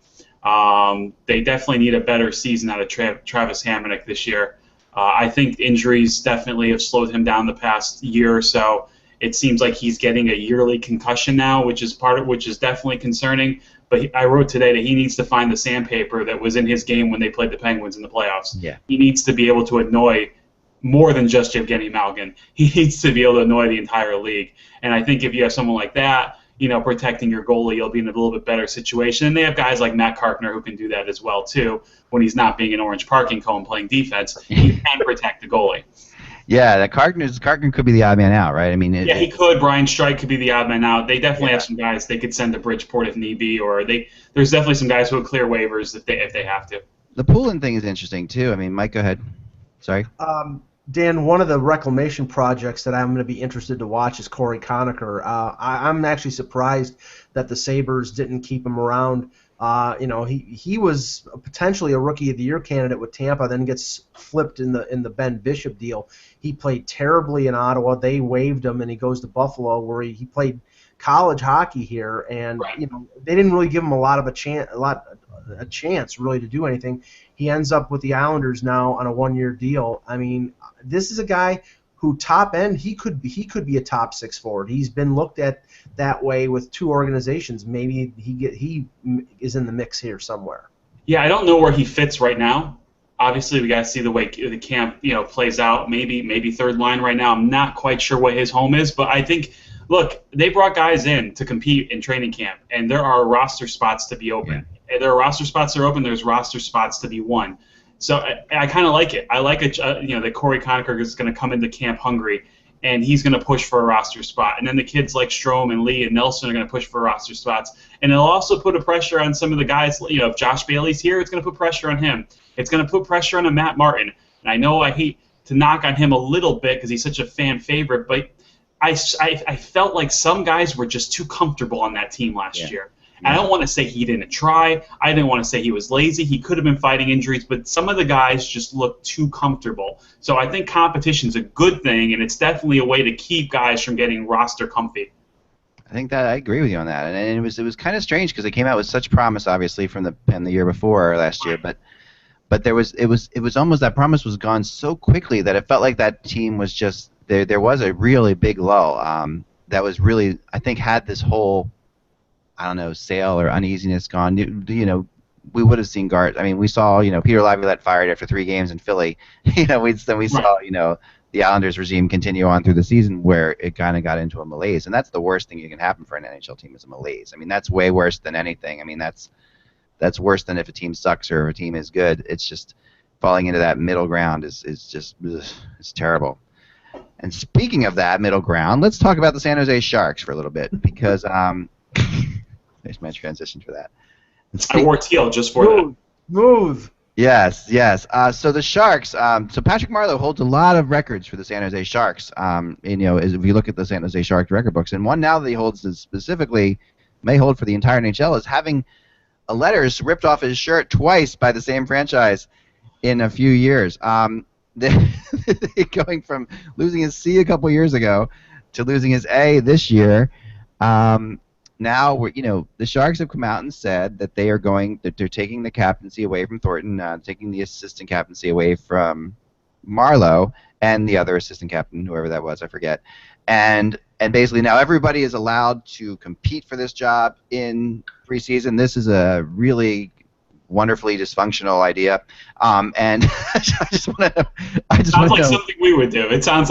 They definitely need a better season out of Travis Hamonic this year. I think injuries definitely have slowed him down the past year or so. It seems like he's getting a yearly concussion now, which is definitely concerning. But I wrote today that he needs to find the sandpaper that was in his game when they played the Penguins in the playoffs. Yeah. He needs to be able to annoy more than just Evgeny Malkin. He needs to be able to annoy the entire league. And I think if you have someone like that, protecting your goalie, you'll be in a little bit better situation. And they have guys like Matt Karkner who can do that as well, too. When he's not being an orange parking cone playing defense, he can protect the goalie. Yeah, Karkner could be the odd man out, right? I mean, he could. Brian Strike could be the odd man out. They definitely have some guys they could send to Bridgeport if need be, or there's definitely some guys who would clear waivers if they have to. The Poulin thing is interesting, too. I mean, Mike, go ahead. Sorry. Dan, one of the reclamation projects that I'm going to be interested to watch is Corey Conacher. I'm actually surprised that the Sabres didn't keep him around. He was potentially a Rookie of the Year candidate with Tampa, then gets flipped in the Ben Bishop deal. He played terribly in Ottawa. They waived him, and he goes to Buffalo, where he played college hockey here, and right. They didn't really give him a chance really to do anything. He ends up with the Islanders now on a 1-year deal. I mean, this is a guy who top end he could be a top 6 forward. He's been looked at that way with 2 organizations. Maybe he is in the mix here somewhere. Yeah, I don't know where he fits right now. Obviously, we got to see the way the camp, plays out. Maybe third line right now. I'm not quite sure what his home is, but I think, look, they brought guys in to compete in training camp, and there are roster spots to be open. Yeah. There are roster spots that are open. There's roster spots to be won. So I kind of like it. I like it. That Corey Conacher is going to come into camp hungry, and he's going to push for a roster spot. And then the kids like Strome and Lee and Nelson are going to push for roster spots. And it'll also put a pressure on some of the guys. If Josh Bailey's here, it's going to put pressure on him. It's going to put pressure on a Matt Martin. And I know I hate to knock on him a little bit because he's such a fan favorite, but I felt like some guys were just too comfortable on that team last year. And I don't want to say he didn't try. I didn't want to say he was lazy. He could have been fighting injuries, but some of the guys just looked too comfortable. So I think competition's a good thing, and it's definitely a way to keep guys from getting roster comfy. I think that I agree with you on that, and it was kind of strange because they came out with such promise, obviously, from the year before last year, but it was almost that promise was gone so quickly that it felt like that team was just there was a really big lull that was really, I think, had this whole, I don't know, sale or uneasiness gone. We would have seen Gart. I mean, we saw, Peter Laviolette fired after 3 games in Philly. We saw, the Islanders regime continue on through the season where it kind of got into a malaise, and that's the worst thing that can happen for an NHL team is a malaise. I mean, that's way worse than anything. I mean, that's worse than if a team sucks or if a team is good. It's just falling into that middle ground is just it's terrible. And speaking of that middle ground, let's talk about the San Jose Sharks for a little bit because there's my transition for that. I wore teal just for that. Smooth. Yes. So the Sharks. So Patrick Marleau holds a lot of records for the San Jose Sharks. If you look at the San Jose Sharks record books, and one now that he holds specifically, may hold for the entire NHL, is having letters ripped off his shirt twice by the same franchise in a few years. Going from losing his C a couple years ago to losing his A this year. Now the Sharks have come out and said that they're taking the captaincy away from Thornton, taking the assistant captaincy away from Marleau and the other assistant captain, whoever that was, I forget. And basically now everybody is allowed to compete for this job in preseason. This is a really wonderfully dysfunctional idea, and I just want to. Sounds like something we would do. It sounds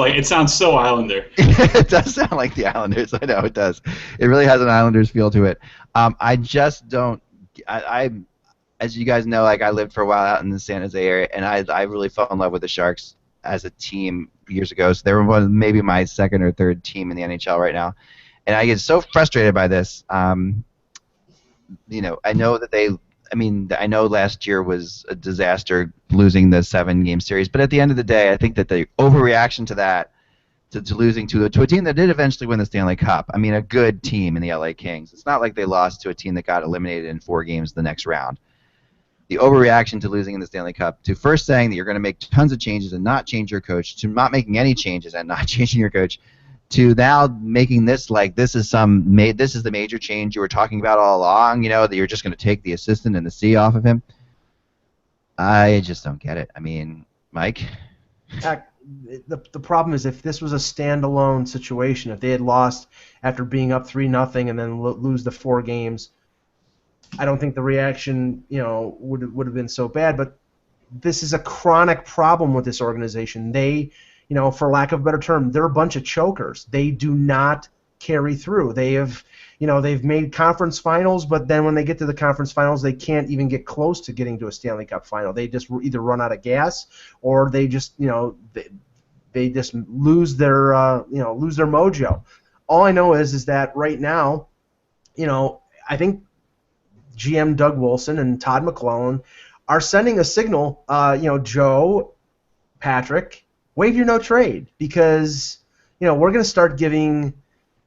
so Islander. It does sound like the Islanders. I know it does. It really has an Islanders feel to it. I just don't. As you guys know, I lived for a while out in the San Jose area, and I really fell in love with the Sharks as a team years ago. So they were maybe my second or third team in the NHL right now, and I get so frustrated by this. I know that I know last year was a disaster losing the 7-game series, but at the end of the day, I think that the overreaction to that, to losing to a team that did eventually win the Stanley Cup, I mean a good team in the LA Kings. It's not like they lost to a team that got eliminated in 4 games the next round. The overreaction to losing in the Stanley Cup, to first saying that you're going to make tons of changes and not change your coach, to not making any changes and not changing your coach, to now making this like this is the major change you were talking about all along, that you're just going to take the assistant and the C off of him. I just don't get it. I mean, Mike? The problem is if this was a standalone situation, if they had lost after being up 3-0 and then lose the 4 games, I don't think the reaction would have been so bad. But this is a chronic problem with this organization. They, for lack of a better term, they're a bunch of chokers. They do not carry through. They've made conference finals, but then when they get to the conference finals, they can't even get close to getting to a Stanley Cup final. They just either run out of gas or they just, they just lose their mojo. All I know is that right now, I think GM Doug Wilson and Todd McClellan are sending a signal. Joe, Patrick, waive your no trade because we're going to start giving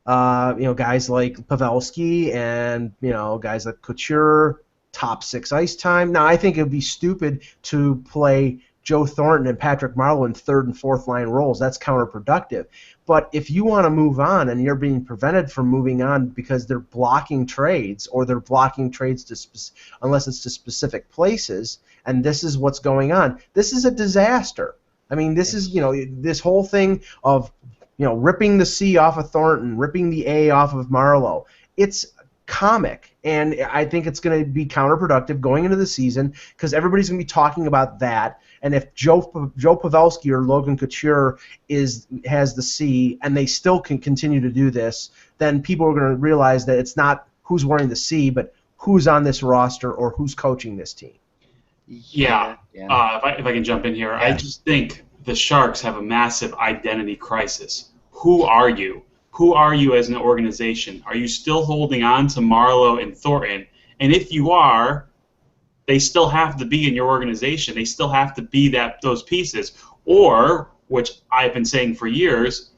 guys like Pavelski and guys like Couture top 6 ice time. Now I think it would be stupid to play Joe Thornton and Patrick Marleau in 3rd and 4th line roles. That's counterproductive. But if you want to move on and you're being prevented from moving on because they're blocking trades or they're blocking trades to unless it's to specific places, and this is what's going on, this is a disaster. I mean, this is this whole thing of ripping the C off of Thornton, ripping the A off of Marleau. It's comic, and I think it's going to be counterproductive going into the season because everybody's going to be talking about that. And if Joe Pavelski or Logan Couture has the C, and they still can continue to do this, then people are going to realize that it's not who's wearing the C, but who's on this roster or who's coaching this team. Yeah. If I can jump in here, I just think the Sharks have a massive identity crisis. Who are you? Who are you as an organization? Are you still holding on to Marlowe and Thornton? And if you are, they still have to be in your organization. They still have to be those pieces. Or, which I've been saying for years,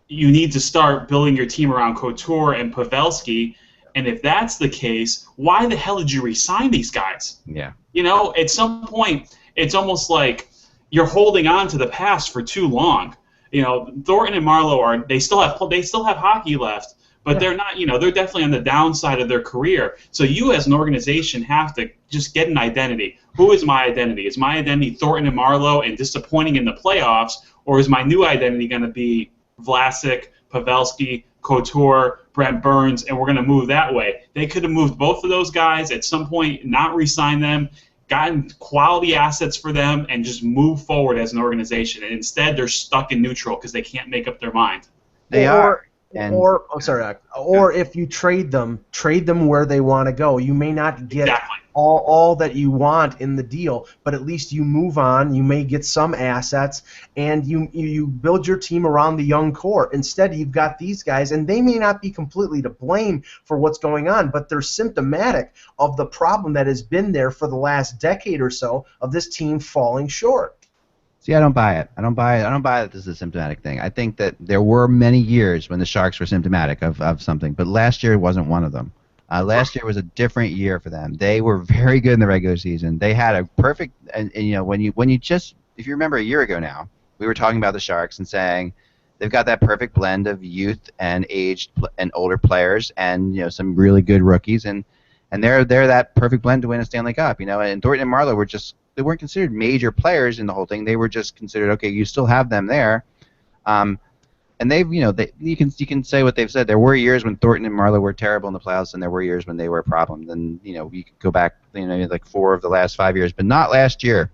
you need to start building your team around Couture and Pavelski. And if that's the case, why the hell did you re-sign these guys? Yeah. You know, at some point, it's almost like you're holding on to the past for too long. You know, Thornton and Marlowe they still have hockey left, but they're not. You know, they're definitely on the downside of their career. So you, as an organization, have to just get an identity. Who is my identity? Is my identity Thornton and Marlowe and disappointing in the playoffs, or is my new identity going to be Vlasic, Pavelski, Couture, Brent Burns, and we're going to move that way? They could have moved both of those guys at some point, not re-sign them, gotten quality assets for them, and just move forward as an organization. And instead, they're stuck in neutral because they can't make up their mind. Or if you trade them where they want to go. You may not get all that you want in the deal, but at least you move on. You may get some assets, and you build your team around the young core. Instead, you've got these guys, and they may not be completely to blame for what's going on, but they're symptomatic of the problem that has been there for the last decade or so of this team falling short. See, I don't buy it. I don't buy that this is a symptomatic thing. I think that there were many years when the Sharks were symptomatic of something, but last year wasn't one of them. Last year was a different year for them. They were very good in the regular season. They had a perfect, and you know, if you remember a year ago now, we were talking about the Sharks and saying they've got that perfect blend of youth and aged and older players, and you know, some really good rookies, and they're that perfect blend to win a Stanley Cup. You know, and Thornton and Marlowe were just. They weren't considered major players in the whole thing. They were just considered, okay, you still have them there. And they've, you know, you can say what they've said. There were years when Thornton and Marlowe were terrible in the playoffs, and there were years when they were a problem. And, you know, you could go back, you know, like 4 of the last 5 years, but not last year,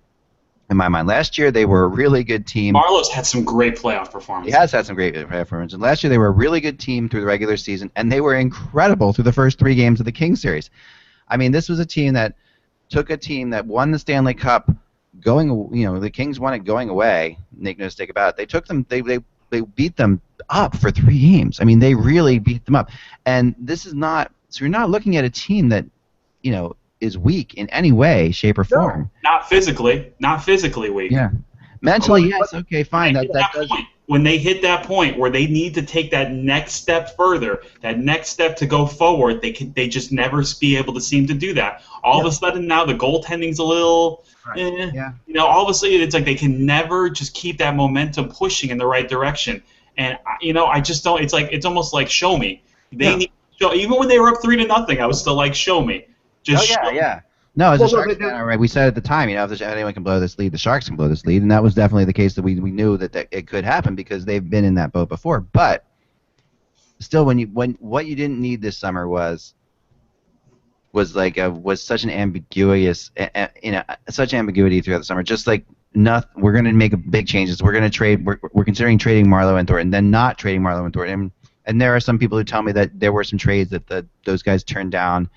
in my mind. Last year, they were a really good team. Marlowe's had some great playoff performances. He has had some great playoff performances. And last year, they were a really good team through the regular season, and they were incredible through the first 3 games of the Kings series. I mean, this was a team that took a team that won the Stanley Cup the Kings won it going away. Make no mistake about it. They took them. They beat them up for 3 games. I mean, they really beat them up. And this is not. So you're not looking at a team that, you know, is weak in any way, shape, or form. Not physically weak. Yeah. Mentally, yes. Okay, fine. When they hit that point where they need to take that next step further, that next step to go forward, they just never be able to seem to do that. All of a sudden now the goaltending's a little, you know, all of a sudden it's like they can never just keep that momentum pushing in the right direction. And you know, I just don't. It's like it's almost like show me. They need to show, even when they were up 3-0, I was still like show me. Just show me. No, as a Sharks fan, all right, we said at the time, you know, if anyone can blow this lead, the Sharks can blow this lead, and that was definitely the case that we knew that it could happen because they've been in that boat before. But still, what you didn't need this summer was such an ambiguous, such ambiguity throughout the summer. Just like nothing, we're going to make big changes. We're going to trade. We're considering trading Marlowe and Thornton, then not trading Marlowe and Thornton. And there are some people who tell me that there were some trades that those guys turned down.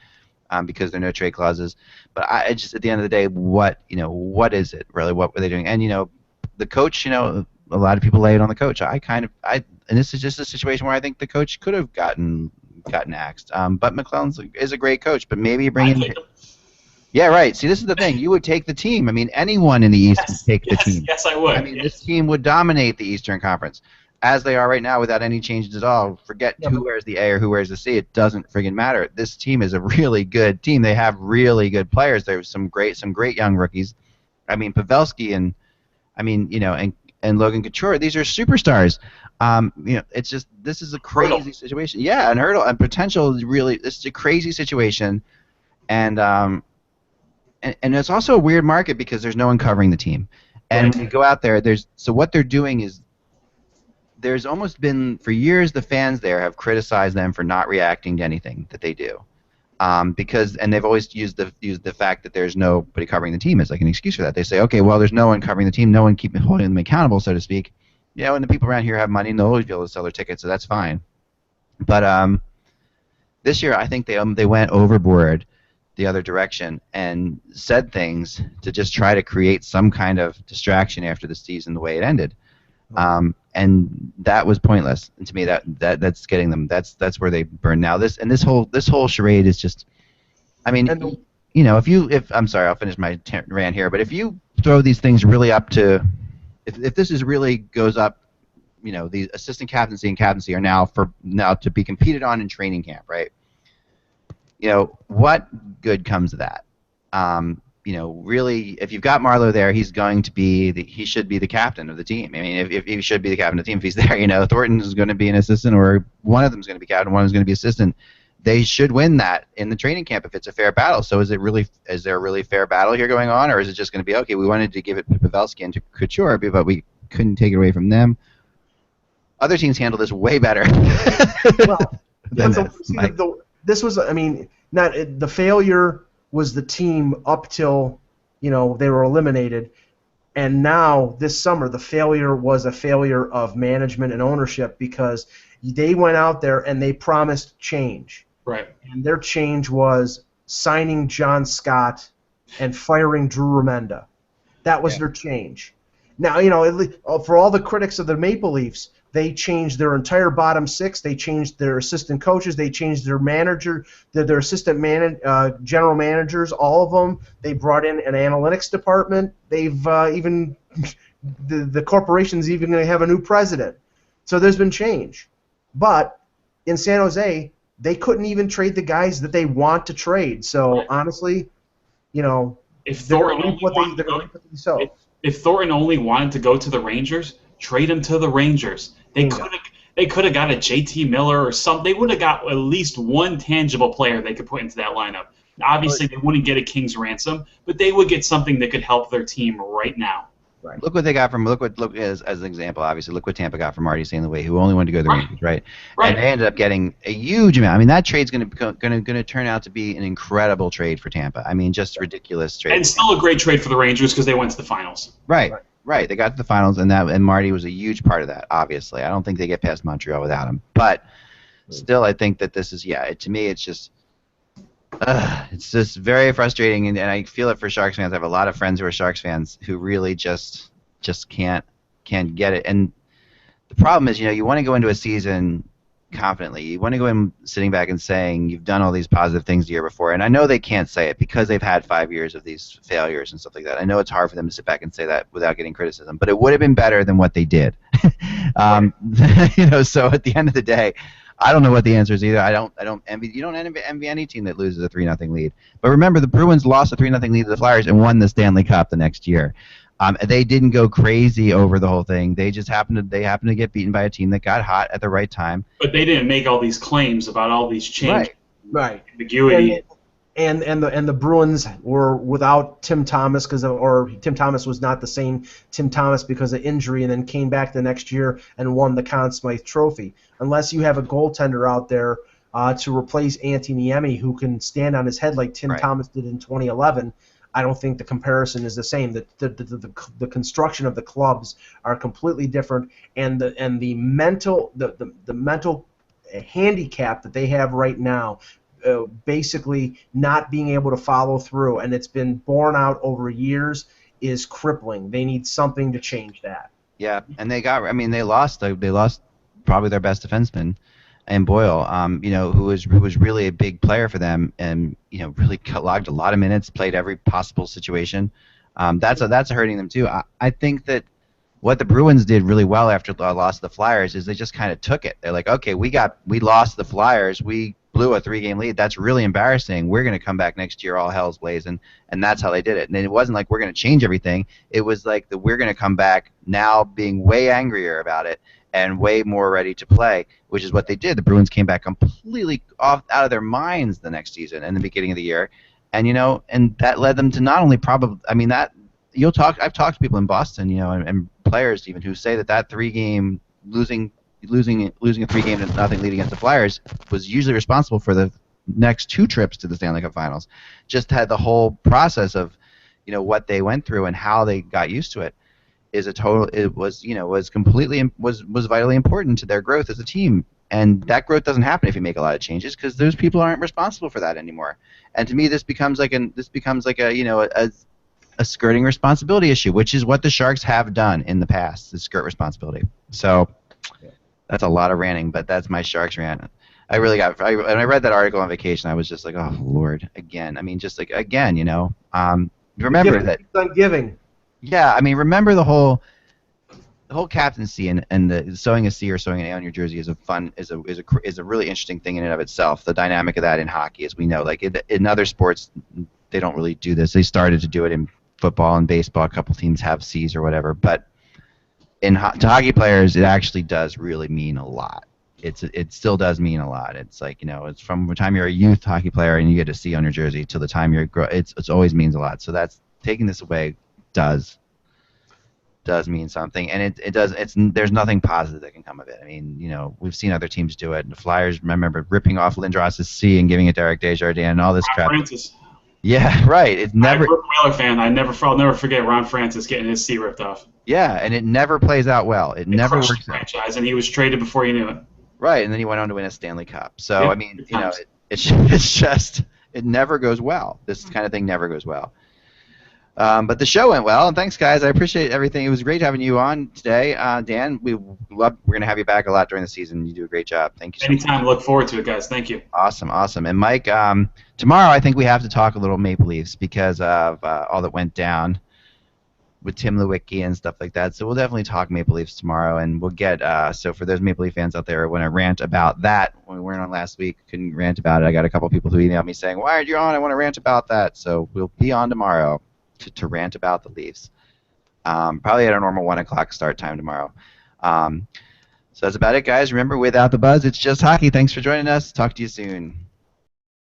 Because there are no trade clauses, but I just at the end of the day, what is it really? What were they doing? And you know, the coach, you know, a lot of people lay it on the coach. And this is just a situation where I think the coach could have gotten axed. But McClellan is a great coach, but maybe you bring in. Yeah, right. See, this is the thing. You would take the team. I mean, anyone in the East would take the team. Yes, I would. I mean, this team would dominate the Eastern Conference. As they are right now without any changes at all. Forget who wears the A or who wears the C. It doesn't friggin' matter. This team is a really good team. They have really good players. There's some great young rookies. I mean, Pavelski and Logan Couture, these are superstars. You know, it's just this is a crazy situation. Yeah, and Hurdle and potential is really this is a crazy situation. And it's also a weird market because there's no one covering the team. And when you go out there, so what they're doing is there's almost been, for years, the fans there have criticized them for not reacting to anything that they do. And they've always used the fact that there's nobody covering the team as like an excuse for that. They say, okay, well, there's no one covering the team, no one holding them accountable, so to speak. And the people around here have money, and they'll always be able to sell their tickets, so that's fine. But this year, I think they went overboard the other direction and said things to just try to create some kind of distraction after the season the way it ended. And that was pointless. And to me, that's getting them. That's where they burn now. This whole charade is just. I mean, if I'm sorry, I'll finish my rant here. But if you throw these things really up to, if this is really goes up, the assistant captaincy and captaincy are now to be competed on in training camp, right? What good comes of that? Really, if you've got Marlowe there, he should be the captain of the team. I mean, if he should be the captain of the team, if he's there, Thornton is going to be an assistant, or one of them is going to be captain, one is going to be assistant. They should win that in the training camp if it's a fair battle. So is there a really fair battle here going on, or is it just going to be, okay, we wanted to give it to Pavelski and to Couture, but we couldn't take it away from them? Other teams handle this way better. This was, not the failure was the team up till, they were eliminated, and now this summer the failure was a failure of management and ownership because they went out there and they promised change. Right. And their change was signing John Scott and firing Drew Remenda. That was their change. Now, for all the critics of the Maple Leafs, they changed their entire bottom six. They changed their assistant coaches. They changed their manager, their assistant general managers, all of them. They brought in an analytics department. They've even the corporation's even going to have a new president. So there's been change. But in San Jose, they couldn't even trade the guys that they want to trade. So honestly, if Thornton only wanted to go to the Rangers, trade him to the Rangers. They could have got a JT Miller or something. They would have got at least one tangible player they could put into that lineup. Obviously, they wouldn't get a king's ransom, but they would get something that could help their team right now. Right. Look what they got from look as an example. Obviously, look what Tampa got from Marty St. Louis, who only wanted to go to the Rangers, right? And they ended up getting a huge amount. I mean, that trade's going to turn out to be an incredible trade for Tampa. I mean, just ridiculous trade. And still a great trade for the Rangers because they went to the finals. Right. They got to the finals, and Marty was a huge part of that. Obviously, I don't think they get past Montreal without him. But still, I think that this is to me, it's just very frustrating, and I feel it for Sharks fans. I have a lot of friends who are Sharks fans who really just can't get it. And the problem is, you want to go into a season confidently. You want to go in sitting back and saying you've done all these positive things the year before. And I know they can't say it because they've had 5 years of these failures and stuff like that. I know it's hard for them to sit back and say that without getting criticism, but it would have been better than what they did. So at the end of the day, I don't know what the answer is either. I don't envy. You don't envy any team that loses a 3-0 lead. But remember, the Bruins lost a 3-0 lead to the Flyers and won the Stanley Cup the next year. They didn't go crazy over the whole thing. They just happened to get beaten by a team that got hot at the right time. But they didn't make all these claims about all these changes. Right. Ambiguity. And the Bruins were without Tim Thomas or Tim Thomas was not the same Tim Thomas because of injury, and then came back the next year and won the Conn Smythe Trophy. Unless you have a goaltender out there to replace Antti Niemi who can stand on his head like Tim Thomas did in 2011, I don't think the comparison is the same. The construction of the clubs are completely different, and the mental handicap that they have right now. Basically not being able to follow through, and it's been borne out over years, is crippling. They need something to change that. Yeah, and they lost probably their best defenseman, and Boyle, who was really a big player for them, and really logged a lot of minutes, played every possible situation. That's hurting them too. I think that what the Bruins did really well after the loss of the Flyers is they just kind of took it. They're like, okay, we lost the Flyers, we blew a 3-game lead. That's really embarrassing. We're going to come back next year all hell's blazing, and that's how they did it. And it wasn't like we're going to change everything. It was like we're going to come back now being way angrier about it and way more ready to play, which is what they did. The Bruins came back completely out of their minds the next season in the beginning of the year, and and that led them to not only I've talked to people in Boston, and players even who say that 3-game losing a 3-0 lead against the Flyers was usually responsible for the next 2 trips to the Stanley Cup Finals. Just had the whole process of, what they went through and how they got used to it was vitally important to their growth as a team. And that growth doesn't happen if you make a lot of changes, because those people aren't responsible for that anymore. And to me, this becomes like a skirting responsibility issue, which is what the Sharks have done in the past, is skirt responsibility. So that's a lot of ranting, but that's my Sharks rant. When I read that article on vacation, I was just like, oh Lord, again. I mean, just like again, remember that. On giving. Yeah, I mean, remember the whole captaincy and the sewing a C or sewing an A on your jersey is a really interesting thing in and of itself. The dynamic of that in hockey, as we know, like in other sports, they don't really do this. They started to do it in football and baseball. A couple teams have C's or whatever, but to hockey players, it actually does really mean a lot. It still does mean a lot. It's like, it's from the time you're a youth hockey player and you get a C on your jersey till the time it's always means a lot. So that's taking this away does mean something, and there's nothing positive that can come of it. I mean, we've seen other teams do it. The Flyers, remember ripping off Lindros' C and giving it to Eric Desjardins and all this Ron crap. Francis. Yeah, right. It's never. I'm a Whaler fan. I'll never forget Ron Francis getting his C ripped off. Yeah, and it never plays out well. It never works out. Franchise, and he was traded before you knew it. Right, and then he went on to win a Stanley Cup. So Yeah, I mean, it's just it never goes well. This kind of thing never goes well. But the show went well, and thanks, guys. I appreciate everything. It was great having you on today, Dan. We're going to have you back a lot during the season. You do a great job. Thank you so much. Anytime. Look forward to it, guys. Thank you. Awesome. And Mike, tomorrow I think we have to talk a little Maple Leafs because of all that went down with Tim Lewicki and stuff like that. So we'll definitely talk Maple Leafs tomorrow, and we'll get so for those Maple Leaf fans out there who want to rant about that, when we weren't on last week, couldn't rant about it. I got a couple people who emailed me saying, "Why aren't you on? I want to rant about that." So we'll be on tomorrow to rant about the Leafs. Probably at our normal 1 o'clock start time tomorrow. So that's about it, guys. Remember, without the buzz, it's just hockey. Thanks for joining us. Talk to you soon.